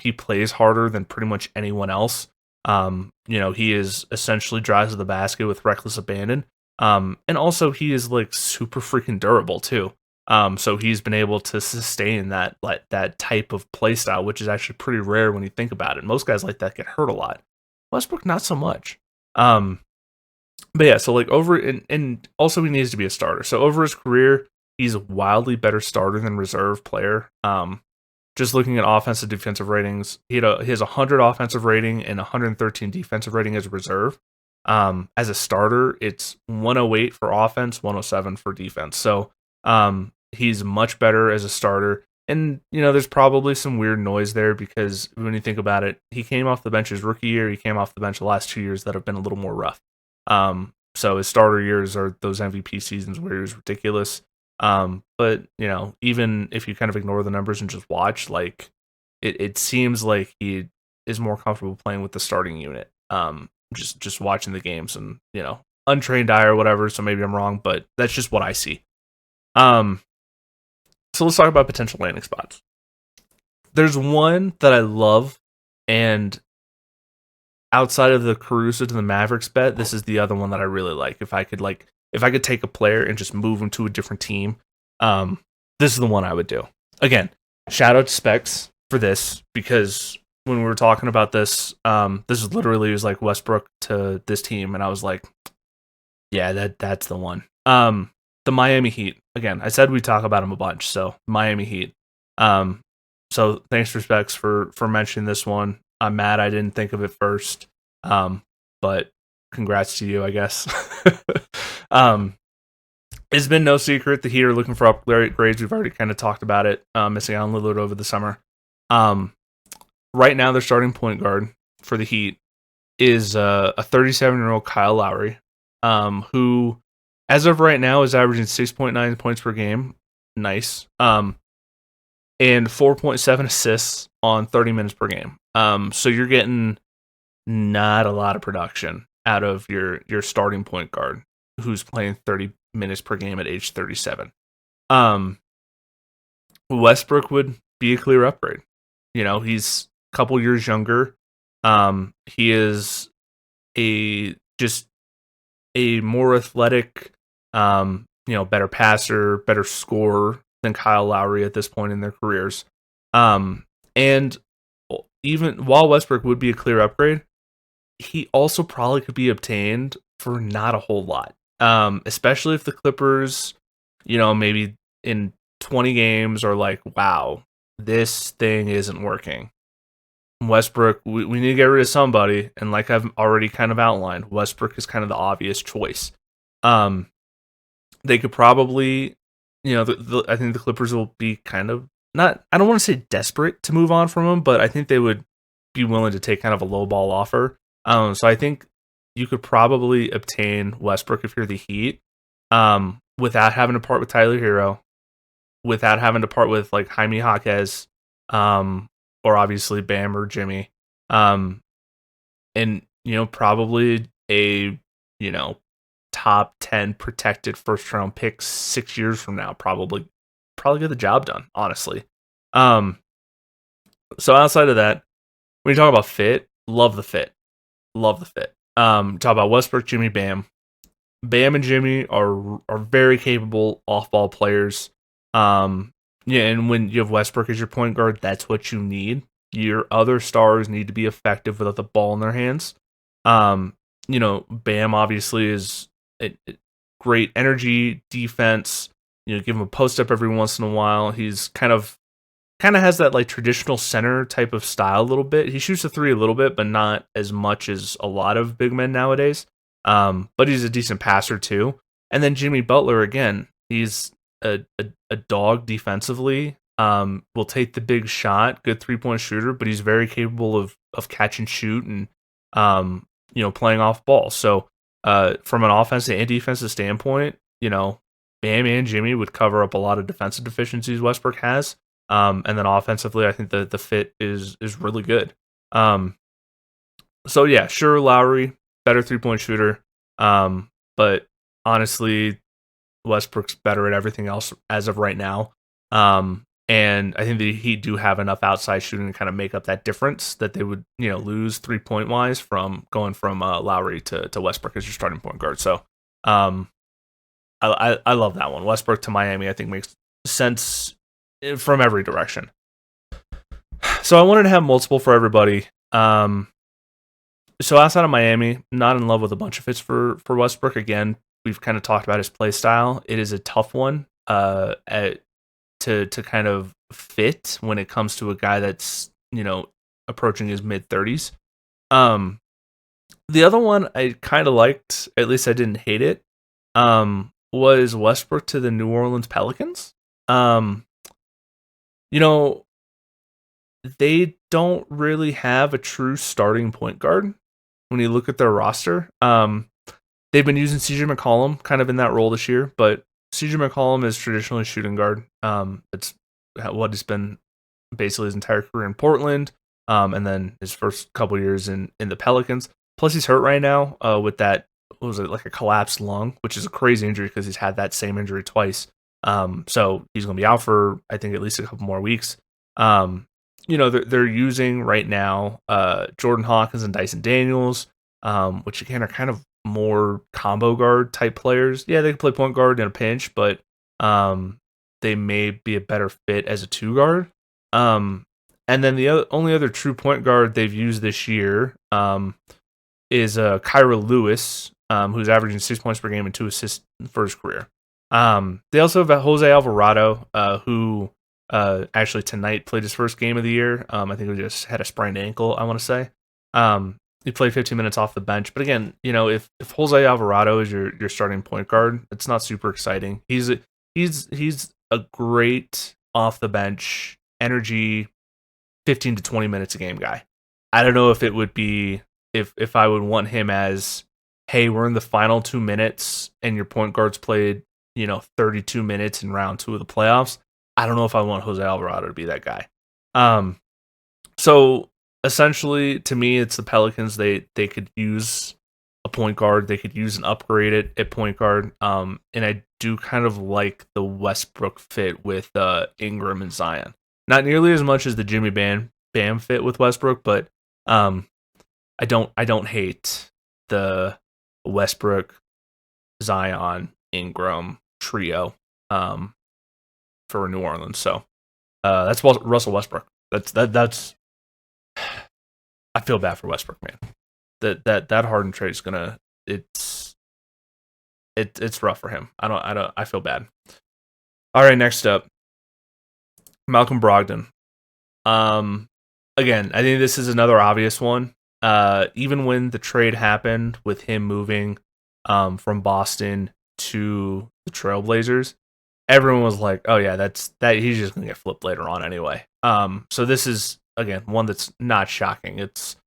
He plays harder than pretty much anyone else. He is essentially drives to the basket with reckless abandon. And also he is like super freaking durable too. So he's been able to sustain that type of play style, which is actually pretty rare when you think about it. Most guys like that get hurt a lot. Westbrook, not so much. But yeah, so like and also he needs to be a starter. So over his career, he's a wildly better starter than reserve player. Just looking at offensive defensive ratings, he has 100 offensive rating and 113 defensive rating as a reserve. As a starter, it's 108 for offense, 107 for defense. So he's much better as a starter. And, there's probably some weird noise there, because when you think about it, he came off the bench his rookie year. He came off the bench the last 2 years that have been a little more rough. So his starter years are those MVP seasons where he was ridiculous. But, even if you kind of ignore the numbers and just watch, like, it seems like he is more comfortable playing with the starting unit. Just watching the games, and, untrained eye or whatever, so maybe I'm wrong, but that's just what I see. So let's talk about potential landing spots. There's one that I love, and outside of the Caruso to the Mavericks bet, this is the other one that I really like. If I could take a player and just move him to a different team, this is the one I would do. Again, shout out to Specs for this, because when we were talking about this, this is literally, it was like Westbrook to this team, and I was like, yeah, that's the one. The Miami Heat. Again, I said we'd talk about them a bunch, so Miami Heat. So thanks for Specs for mentioning this one. I'm mad I didn't think of it first. But congrats to you, I guess. It's been no secret the Heat are looking for upgrades. We've already kind of talked about it. Missing out on Lillard over the summer. Right now, their starting point guard for the Heat is a 37-year-old Kyle Lowry, who, as of right now, is averaging 6.9 points per game. Nice. And 4.7 assists on 30 minutes per game. So you're getting not a lot of production out of your starting point guard, who's playing 30 minutes per game at age 37. Westbrook would be a clear upgrade. He's a couple years younger. He is just a more athletic, better passer, better scorer than Kyle Lowry at this point in their careers. And even while Westbrook would be a clear upgrade, he also probably could be obtained for not a whole lot. Especially if the Clippers, maybe in 20 games are like, wow, this thing isn't working. Westbrook, we need to get rid of somebody. And like I've already kind of outlined, Westbrook is kind of the obvious choice. They could probably, I think the Clippers will be kind of not, I don't want to say desperate to move on from him, but I think they would be willing to take kind of a low ball offer. So I think you could probably obtain Westbrook if you're the Heat, without having to part with Tyler Hero, without having to part with like Jaime Jaquez, or obviously Bam or Jimmy, and probably a top 10 protected first round pick 6 years from now, probably get the job done, honestly. So outside of that, when you talk about fit, love the fit. Talk about Westbrook, Jimmy, Bam. Bam and Jimmy are very capable off ball players. And when you have Westbrook as your point guard, that's what you need. Your other stars need to be effective without the ball in their hands. Bam obviously is a great energy, defense. Give him a post up every once in a while. He's kind of has that like traditional center type of style a little bit. He shoots the three a little bit, but not as much as a lot of big men nowadays. But he's a decent passer too. And then Jimmy Butler, again, he's a dog defensively. Will take the big shot, good 3-point shooter, but he's very capable of catch and shoot and playing off ball. So from an offensive and defensive standpoint, Bam and Jimmy would cover up a lot of defensive deficiencies Westbrook has. And then offensively, I think the fit is really good. So yeah, sure, Lowry, better 3-point shooter. But honestly, Westbrook's better at everything else as of right now. And I think the Heat do have enough outside shooting to kind of make up that difference that they would, lose 3-point wise from going from Lowry to Westbrook as your starting point guard. So, I love that one. Westbrook to Miami, I think makes sense from every direction. So I wanted to have multiple for everybody. So outside of Miami, not in love with a bunch of fits for Westbrook. Again, we've kind of talked about his play style. It is a tough one to kind of fit when it comes to a guy that's approaching his mid-30s. The other one I kind of liked, at least I didn't hate it, was Westbrook to the New Orleans Pelicans. They don't really have a true starting point guard when you look at their roster. They've been using CJ McCollum kind of in that role this year, but CJ McCollum is traditionally a shooting guard. It's what has been basically his entire career in Portland, and then his first couple years in the Pelicans. Plus, he's hurt right now with that, what was it, like a collapsed lung, which is a crazy injury because he's had that same injury twice. So he's going to be out for, I think, at least a couple more weeks. They're using right now Jordan Hawkins and Dyson Daniels, which again are kind of more combo guard type players. Yeah, they can play point guard in a pinch, but they may be a better fit as a 2 guard. And then the only other true point guard they've used this year is Kyra Lewis, who's averaging 6 points per game and 2 assists for his career. They also have Jose Alvarado, who actually tonight played his first game of the year. I think he just had a sprained ankle, I want to say. He played 15 minutes off the bench. But again, if Jose Alvarado is your starting point guard, it's not super exciting. He's a great off the bench energy 15 to 20 minutes a game guy. I don't know if it would be if I would want him as, hey, we're in the final 2 minutes and your point guard's played 32 minutes in round 2 of the playoffs. I don't know if I want Jose Alvarado to be that guy. So essentially, to me, it's the Pelicans. They could use a point guard. They could use an upgrade at point guard. And I do kind of like the Westbrook fit with Ingram and Zion. Not nearly as much as the Jimmy Bam fit with Westbrook, but I don't hate the Westbrook, Zion, Ingram trio for New Orleans. So that's Russell Westbrook. That's I feel bad for Westbrook, man. That Harden trade is it's rough for him. I feel bad. All right, next up, Malcolm Brogdon. Again, I think this is another obvious one. Even when the trade happened with him moving from Boston to the Trailblazers, everyone was like, "Oh yeah, that he's just gonna get flipped later on anyway." So this is again one that's not shocking. It's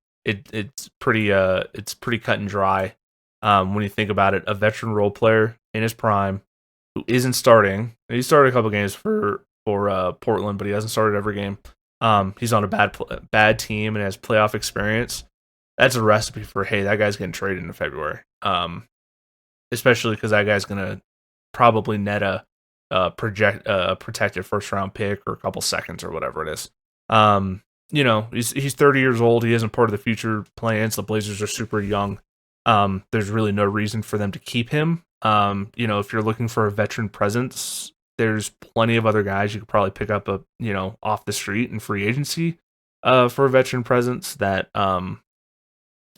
pretty cut and dry. When you think about it, a veteran role player in his prime who isn't starting. He started a couple games for Portland, but he hasn't started every game. He's on a bad team and has playoff experience. That's a recipe for, hey, that guy's getting traded in February. Especially because that guy's gonna probably net a protected first round pick or a couple seconds or whatever it is. He's 30 years old. He isn't part of the future plans. The Blazers are super young. There's really no reason for them to keep him. If you're looking for a veteran presence, there's plenty of other guys you could probably pick up off the street in free agency for a veteran presence that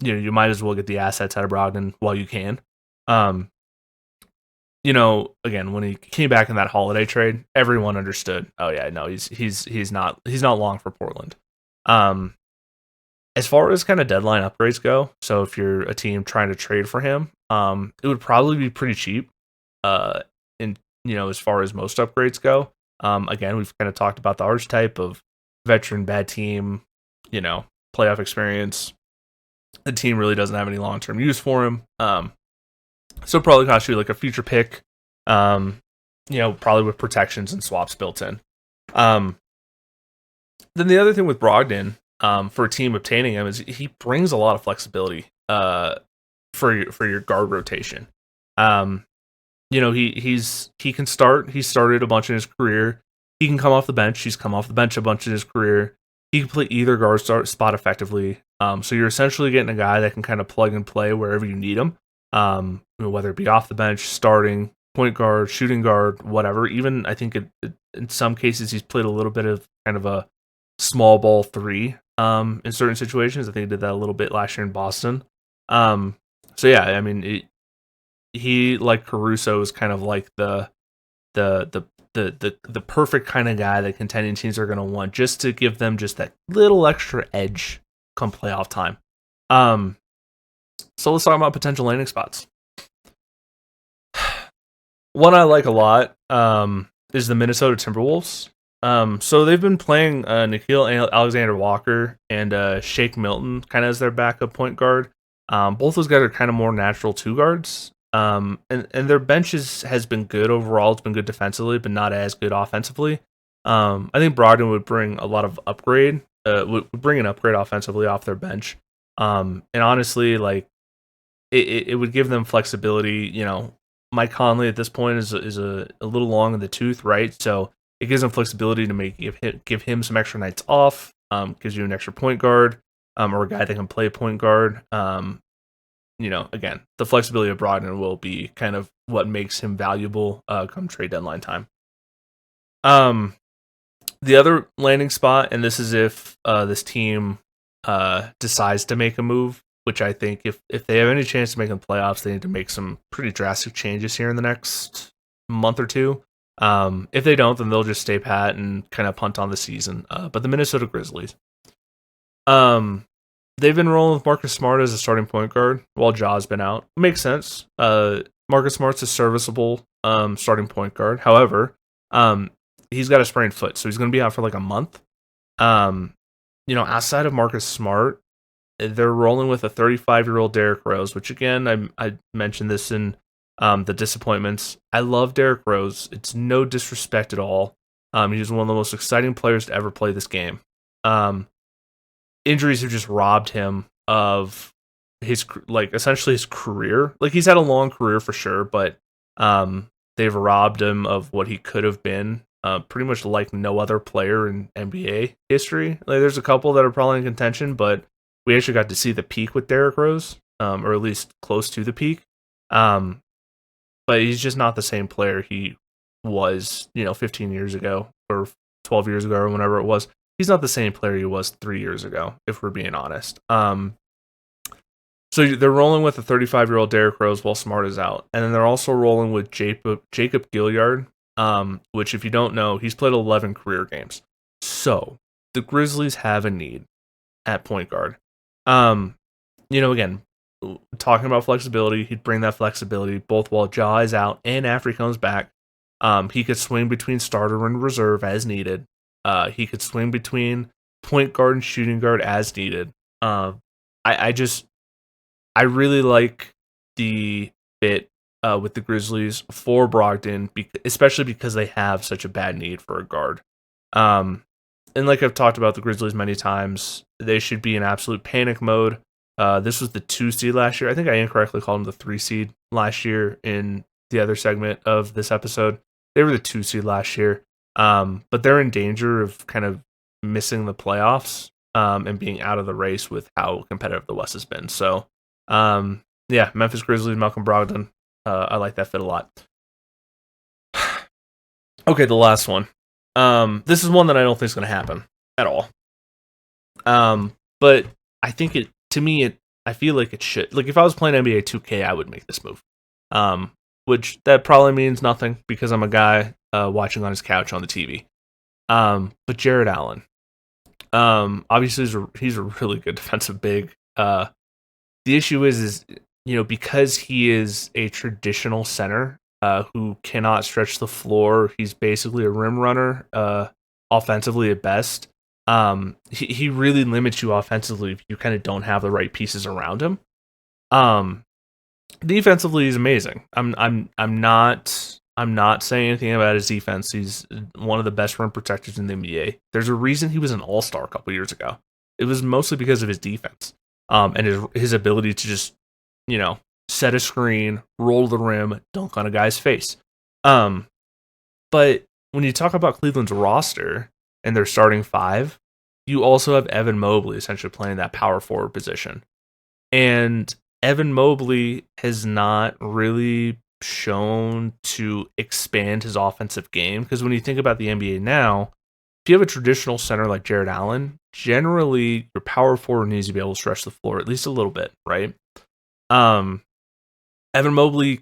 you might as well get the assets out of Brogdon while you can. Again, when he came back in that Holiday trade, everyone understood. Oh yeah, no, he's not long for Portland. As far as kind of deadline upgrades go, so if you're a team trying to trade for him, it would probably be pretty cheap. As far as most upgrades go, again, we've kind of talked about the archetype of veteran, bad team, playoff experience. The team really doesn't have any long-term use for him. So probably cost you like a future pick, probably with protections and swaps built in. Then the other thing with Brogdon, for a team obtaining him is he brings a lot of flexibility for your guard rotation. He can start. He started a bunch in his career. He can come off the bench. He's come off the bench a bunch in his career. He can play either guard spot effectively. So you're essentially getting a guy that can kind of plug and play wherever you need him. Whether it be off the bench, starting, point guard, shooting guard, whatever. Even I think in some cases he's played a little bit of kind of a small ball three in certain situations. I think he did that a little bit last year in Boston. So yeah, I mean, he like Caruso is kind of like the perfect kind of guy that contending teams are going to want, just to give them just that little extra edge come playoff time. So let's talk about potential landing spots. One I like a lot is the Minnesota Timberwolves. So they've been playing Nickeil Alexander-Walker and Shake Milton kind of as their backup point guard. Both those guys are kind of more natural two guards. And their bench has been good overall. It's been good defensively, but not as good offensively. I think Brogdon would bring a lot of upgrade. Would bring an upgrade offensively off their bench. And honestly, like it would give them flexibility. Mike Conley at this point is a little long in the tooth, right? So it gives them flexibility to give him some extra nights off. Gives you an extra point guard, or a guy that can play point guard. Again, the flexibility of Brogdon will be kind of what makes him valuable come trade deadline time. The other landing spot, and this is if this team decides to make a move, which I think if they have any chance to make the playoffs, they need to make some pretty drastic changes here in the next month or two. If they don't, then they'll just stay pat and kind of punt on the season. But the Minnesota Grizzlies, they've been rolling with Marcus Smart as a starting point guard while Ja's been out. Makes sense. Marcus Smart's a serviceable starting point guard. However, he's got a sprained foot, so he's going to be out for like a month. Outside of Marcus Smart, they're rolling with a 35-year-old Derrick Rose, which again, I mentioned this in the disappointments. I love Derrick Rose. It's no disrespect at all. He's one of the most exciting players to ever play this game. Injuries have just robbed him of his essentially his career. Like, he's had a long career for sure, but they've robbed him of what he could have been. Pretty much like no other player in NBA history. Like, there's a couple that are probably in contention, but we actually got to see the peak with Derrick Rose, or at least close to the peak. But he's just not the same player he was, 15 years ago or 12 years ago or whenever it was. He's not the same player he was 3 years ago, if we're being honest. So they're rolling with a 35-year-old Derrick Rose while Smart is out. And then they're also rolling with Jacob Gilyard, which, if you don't know, he's played 11 career games. So the Grizzlies have a need at point guard. Again, talking about flexibility, he'd bring that flexibility both while Ja is out and after he comes back. He could swing between starter and reserve as needed. He could swing between point guard and shooting guard as needed. I really like the fit with the Grizzlies for Brogdon, especially because they have such a bad need for a guard. And like I've talked about the Grizzlies many times, they should be in absolute panic mode. This was the 2 seed last year. I think I incorrectly called them the 3 seed last year in the other segment of this episode. They were the 2 seed last year, but they're in danger of kind of missing the playoffs and being out of the race with how competitive the West has been. So, yeah, Memphis Grizzlies, Malcolm Brogdon. I like that fit a lot. Okay, the last one. This is one that I don't think is going to happen at all. But I think I feel like it should. Like if I was playing NBA 2K, I would make this move. Which that probably means nothing because I'm a guy watching on his couch on the TV. But Jarrett Allen, obviously he's a really good defensive big. The issue is because he is a traditional center who cannot stretch the floor. He's basically a rim runner, offensively at best. He really limits you offensively if you kind of don't have the right pieces around him. Defensively, he's amazing. I'm not saying anything about his defense. He's one of the best rim protectors in the NBA. There's a reason he was an all-star a couple years ago. It was mostly because of his defense, and his ability to just set a screen, roll the rim, dunk on a guy's face. But when you talk about Cleveland's roster and their starting 5, you also have Evan Mobley essentially playing that power forward position. And Evan Mobley has not really shown to expand his offensive game, because when you think about the NBA now, if you have a traditional center like Jarrett Allen, generally your power forward needs to be able to stretch the floor at least a little bit, right? Evan Mobley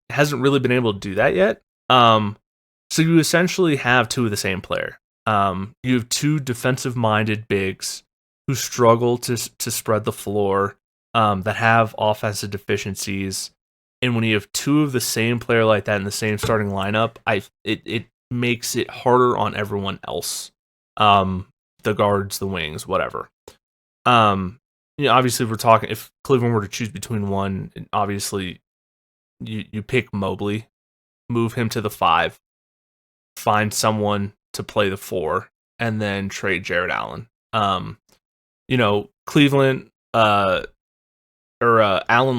hasn't really been able to do that yet. So you essentially have 2 of the same player. You have 2 defensive-minded bigs who struggle to spread the floor, that have offensive deficiencies. And when you have 2 of the same player like that in the same starting lineup, it makes it harder on everyone else. The guards, the wings, whatever. Obviously, we're talking, if Cleveland were to choose between one, obviously you pick Mobley, move him to the 5, find someone to play the 4, and then trade Jarrett Allen. Cleveland Allen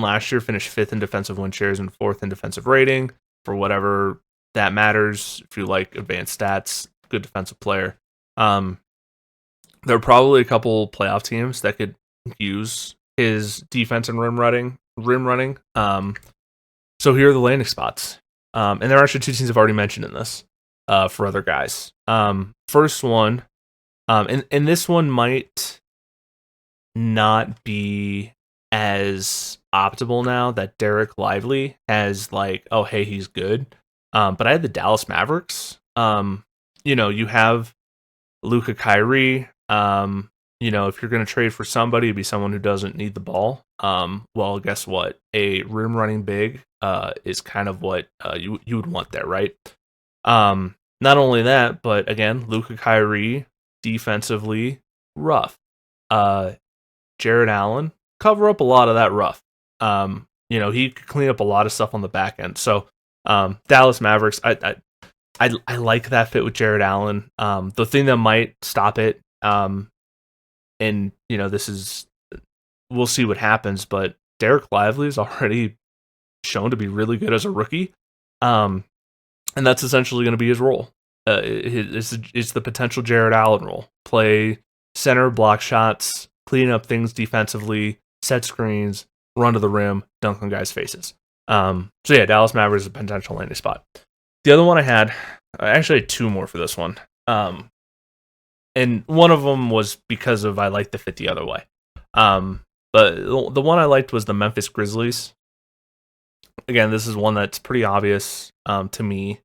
last year finished 5th in defensive win shares and 4th in defensive rating, for whatever that matters. If you like advanced stats, good defensive player. There are probably a couple playoff teams that could use his defense and rim running. So here are the landing spots. And there are actually 2 teams I've already mentioned in this for other guys. First one, and this one might not be as optimal now that Derek Lively has he's good. But I had the Dallas Mavericks. You have Luka Kyrie. If you're going to trade for somebody, it'd be someone who doesn't need the ball. Well, guess what? A rim running big is kind of what you would want there, right? Not only that, but again, Luka Kyrie defensively rough. Jarrett Allen cover up a lot of that rough. He could clean up a lot of stuff on the back end. So Dallas Mavericks, I like that fit with Jarrett Allen. The thing that might stop it, and we'll see what happens, but Derek Lively is already shown to be really good as a rookie. And that's essentially going to be his role. It's the potential Jarrett Allen role. Play center, block shots, clean up things defensively, set screens, run to the rim, dunk on guys' faces. Dallas Mavericks is a potential landing spot. The other one I actually had 2 more for this one. And one of them was because I liked the fit the other way. But the one I liked was the Memphis Grizzlies. Again, this is one that's pretty obvious to me.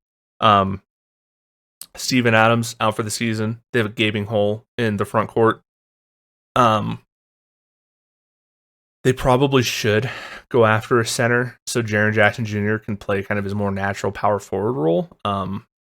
Steven Adams out for the season. They have a gaping hole in the front court. They probably should go after a center so Jaren Jackson Jr. can play kind of his more natural power forward role.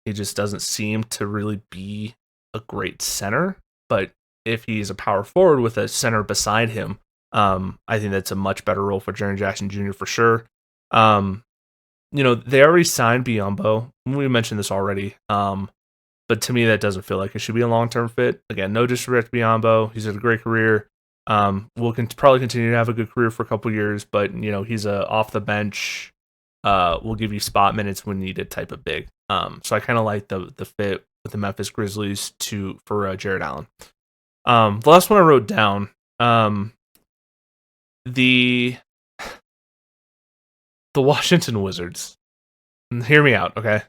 He just doesn't seem to really be a great center, but if he's a power forward with a center beside him, I think that's a much better role for Jaren Jackson Jr. for sure. They already signed Biyombo. We mentioned this already. But to me, that doesn't feel like it should be a long-term fit. Again, no disrespect to Biyombo. He's had a great career. Probably continue to have a good career for a couple years, but he's a off the bench. Will give you spot minutes when needed type of big. So I kind of like the fit with the Memphis Grizzlies for Jarrett Allen. The last one I wrote down, the Washington Wizards. Hear me out, okay?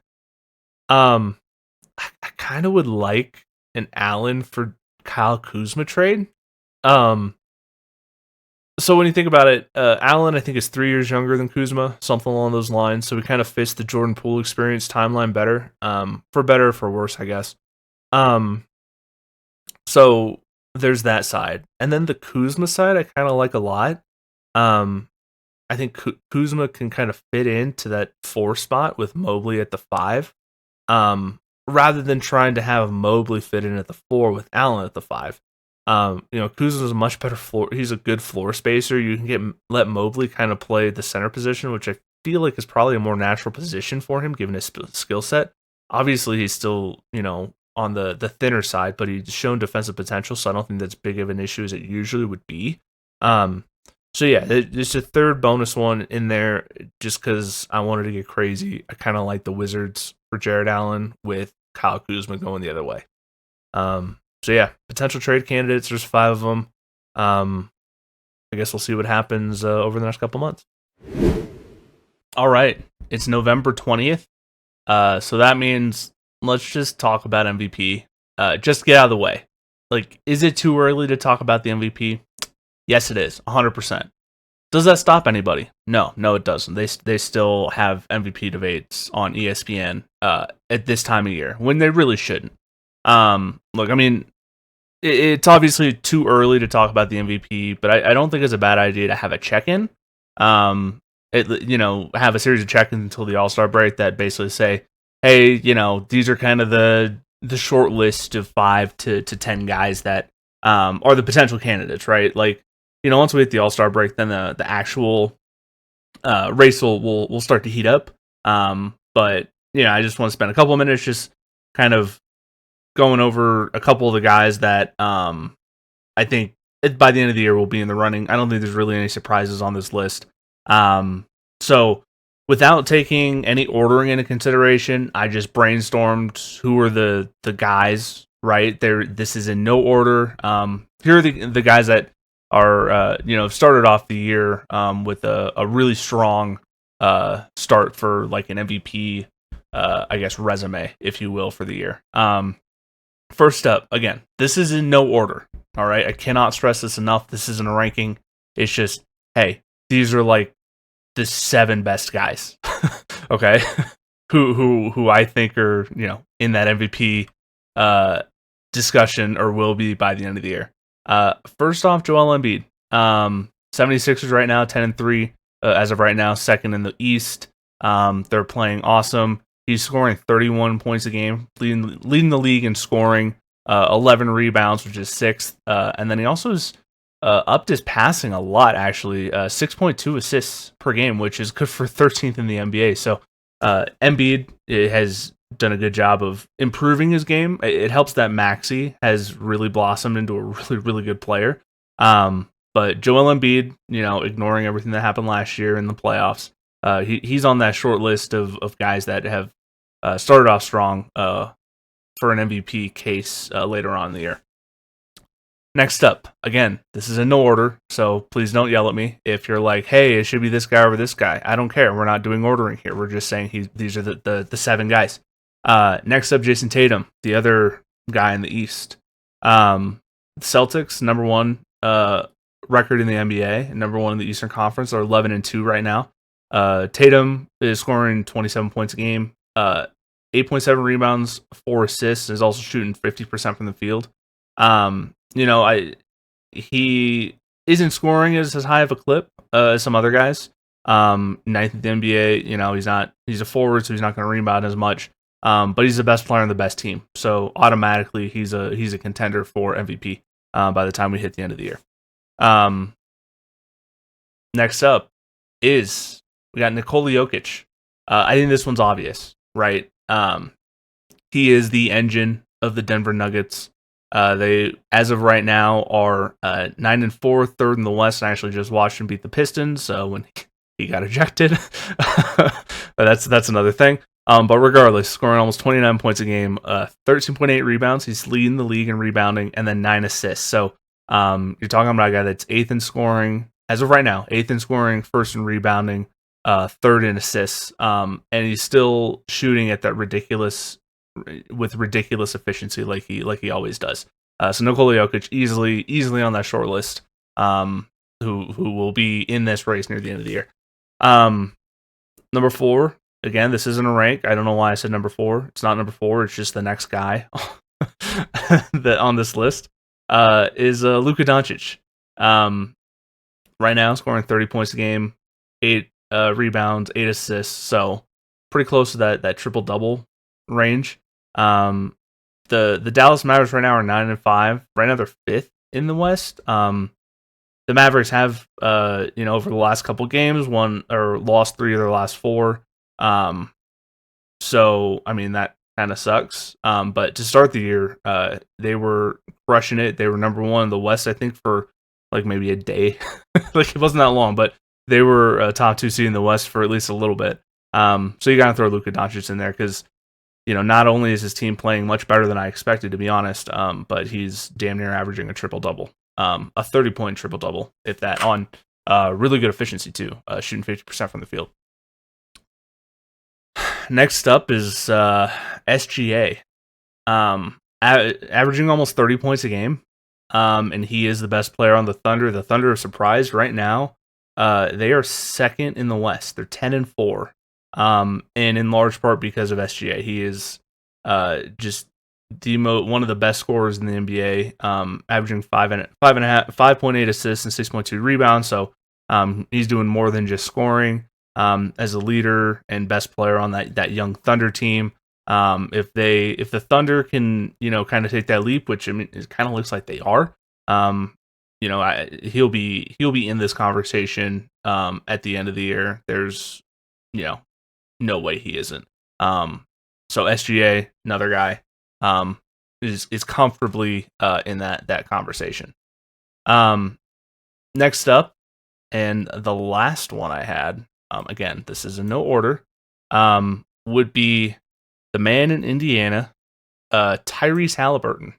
I kind of would like an Allen for Kyle Kuzma trade. So when you think about it, Allen I think is 3 years younger than Kuzma, something along those lines. So he kind of fits the Jordan Poole experience timeline better, for better or for worse, I guess. So there's that side, and then the Kuzma side I kind of like a lot. I think Kuzma can kind of fit into that 4 spot with Mobley at the 5. Rather than trying to have Mobley fit in at the 4 with Allen at the 5. Kuzma's a much better floor. He's a good floor spacer. You can let Mobley kind of play the center position, which I feel like is probably a more natural position for him given his skill set. Obviously, he's still on the thinner side, but he's shown defensive potential, so I don't think that's big of an issue as it usually would be. So yeah, there's a third bonus one in there just because I wanted to get crazy. I kind of like the Wizards for Jarrett Allen with Kyle Kuzma going the other way. So yeah, potential trade candidates. There's 5 of them. I guess we'll see what happens over the next couple months. All right, it's November 20th. So that means let's just talk about MVP. Just get out of the way. Like, is it too early to talk about the MVP? Yes, it is. 100%. Does that stop anybody? No, it doesn't. They still have MVP debates on ESPN at this time of year when they really shouldn't. Look, I mean, it's obviously too early to talk about the MVP, but I don't think it's a bad idea to have a check-in. Have a series of check-ins until the All-Star break that basically say, hey, these are kind of the short list of 5 to 10 guys that are the potential candidates, right? Like, once we hit the All-Star break, then the actual race will start to heat up. But I just want to spend a couple of minutes just kind of going over a couple of the guys that I think by the end of the year will be in the running. I don't think there's really any surprises on this list. So without taking any ordering into consideration, I just brainstormed who are the guys, right? This is in no order. Here are the guys that are started off the year with a really strong start for like an MVP I guess resume, if you will, for the year. First up, again, this is in no order. All right, I cannot stress this enough. This isn't a ranking. It's just, hey, these are like the 7 best guys. Okay, who I think are in that MVP discussion or will be by the end of the year. First off, Joel Embiid. 76ers right now, 10-3 as of right now, second in the East. They're playing awesome. He's scoring 31 points a game, leading the league in scoring, 11 rebounds, which is 6th. And then he also has upped his passing a lot, actually. 6.2 assists per game, which is good for 13th in the NBA. So Embiid has done a good job of improving his game. It helps that Maxey has really blossomed into a really, really good player. But Joel Embiid, ignoring everything that happened last year in the playoffs, he's on that short list of guys that have started off strong for an MVP case later on in the year. Next up, again, this is in no order, so please don't yell at me if you're like, hey, it should be this guy over this guy. I don't care. We're not doing ordering here. We're just saying these are the 7 guys. Next up, Jason Tatum, the other guy in the East. The Celtics, number 1 record in the NBA, number 1 in the Eastern Conference, are 11-2 right now. Tatum is scoring 27 points a game, 8.7 rebounds, 4 assists, is also shooting 50% from the field. He isn't scoring as high of a clip as some other guys. 9th in the NBA, he's a forward, so he's not going to rebound as much. But he's the best player on the best team. So automatically he's a contender for MVP by the time we hit the end of the year. Next up is we got Nikola Jokic. I think this one's obvious, right? He is the engine of the Denver Nuggets. They, as of right now, are 9-4, third in the West. I actually just watched him beat the Pistons when he got ejected. That's another thing. But regardless, scoring almost 29 points a game, 13.8 rebounds. He's leading the league in rebounding, and then 9 assists. So you're talking about a guy that's 8th in scoring as of right now, 8th in scoring, 1st in rebounding, 3rd in assists, and he's still shooting at that ridiculous efficiency like he always does. So Nikola Jokic easily on that short list. Who will be in this race near the end of the year. Number 4. Again, this isn't a rank. I don't know why I said number 4. It's not number 4. It's just the next guy that on this list is Luka Doncic. Right now, scoring 30 points a game, 8 rebounds, 8 assists. So pretty close to that triple double range. The Dallas Mavericks right now are 9-5. Right now they're 5th in the West. The Mavericks have over the last couple games won or lost 3 of their last 4. So I mean that kind of sucks. But to start the year, they were crushing it. They were number 1 in the West, I think, for like maybe a day. Like it wasn't that long, but they were a top 2 seed in the West for at least a little bit. So you gotta throw Luka Doncic in there because not only is his team playing much better than I expected, to be honest, but he's damn near averaging a triple double, a 30-point triple double, if that, on really good efficiency too, shooting 50% from the field. Next up is SGA, averaging almost 30 points a game, and he is the best player on the Thunder. The Thunder are surprised right now. They are 2nd in the West. They're 10-4, and in large part because of SGA. He is just one of the best scorers in the NBA, averaging 5.8 assists and 6.2 rebounds. So he's doing more than just scoring. As a leader and best player on that young Thunder team. If the Thunder can, kind of take that leap, which I mean, it kind of looks like they are, he'll be in this conversation at the end of the year. There's, no way he isn't. So SGA, another guy, is comfortably in that conversation. Next up, and the last one I had. Again, this is in no order, would be the man in Indiana, Tyrese Halliburton.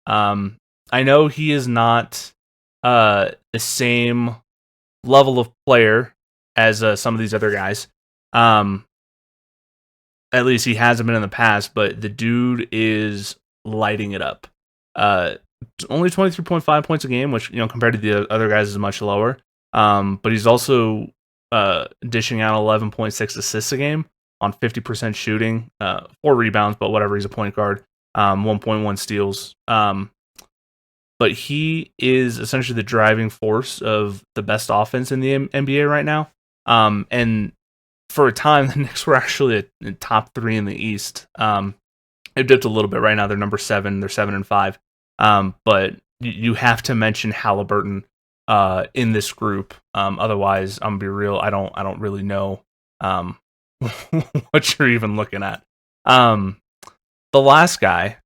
I know he is not the same level of player as some of these other guys. At least he hasn't been in the past, but the dude is lighting it up. Only 23.5 points a game, which, compared to the other guys is much lower. But he's also dishing out 11.6 assists a game on 50% shooting, 4 rebounds, but whatever, he's a point guard, 1.1 steals. But he is essentially the driving force of the best offense in the NBA right now. And for a time, the Knicks were actually a top 3 in the East. It dipped a little bit right now. They're number 7. They're 7-5. But you have to mention Halliburton in this group. Otherwise, I'm gonna be real. I don't really know what you're even looking at. The last guy,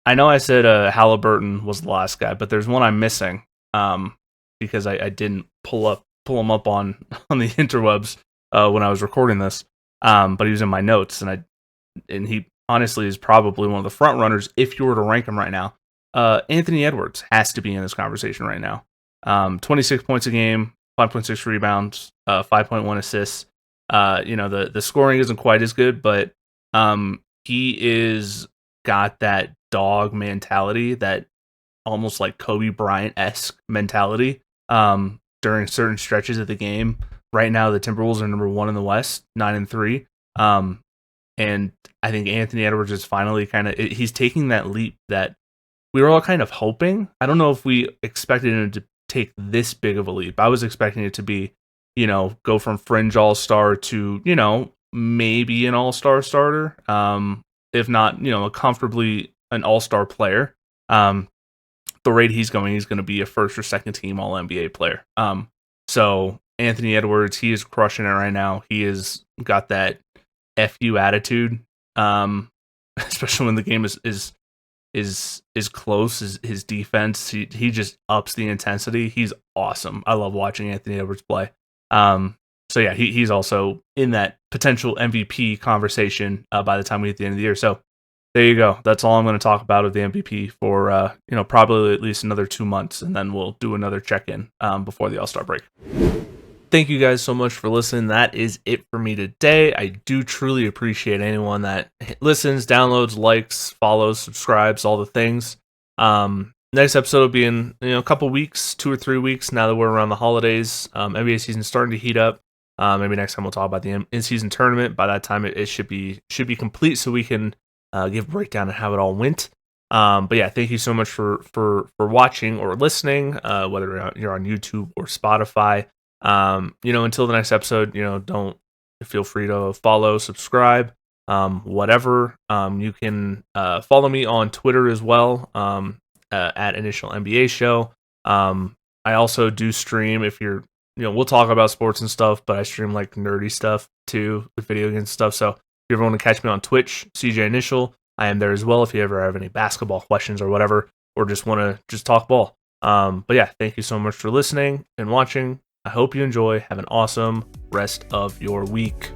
I know I said Halliburton was the last guy, but there's one I'm missing because I didn't pull him up on the interwebs when I was recording this. But he was in my notes, and he honestly is probably one of the front runners if you were to rank him right now. Anthony Edwards has to be in this conversation right now. 26 points a game, 5.6 rebounds, 5.1 assists. The scoring isn't quite as good, but he is got that dog mentality, that almost like Kobe Bryant-esque mentality during certain stretches of the game. Right now, the Timberwolves are number 1 in the West, 9-3. And I think Anthony Edwards is finally he's taking that leap that we were all kind of hoping. I don't know if we expected him to take this big of a leap. I was expecting it to be, go from fringe all-star to, maybe an all-star starter. If not, comfortably an all-star player. The rate he's going to be a first or second team All-NBA player. So Anthony Edwards, he is crushing it right now. He has got that FU attitude, especially when the game is close. His defense, he just ups the intensity. He's awesome. I love watching Anthony Edwards play. So yeah, he's also in that potential MVP conversation by the time we hit the end of the year. So there you go. That's all I'm going to talk about of the MVP for probably at least another 2 months, and then we'll do another check-in before the All-Star break. Thank you guys so much for listening. That is it for me today. I do truly appreciate anyone that listens, downloads, likes, follows, subscribes, all the things. Next episode will be in a couple weeks, 2 or 3 weeks. Now that we're around the holidays, NBA season starting to heat up. Maybe next time we'll talk about the in-season tournament. By that time, it should be complete, so we can give a breakdown of how it all went. But yeah, thank you so much for watching or listening, whether you're on YouTube or Spotify. Until the next episode, don't feel free to follow, subscribe, whatever. You can follow me on Twitter as well, at Initial NBA Show. I also do stream if you're, we'll talk about sports and stuff, but I stream like nerdy stuff too, with video games and stuff. So if you ever want to catch me on Twitch, CJ Initial, I am there as well if you ever have any basketball questions or whatever, or just want to talk ball. But yeah, thank you so much for listening and watching. I hope you enjoy. Have an awesome rest of your week.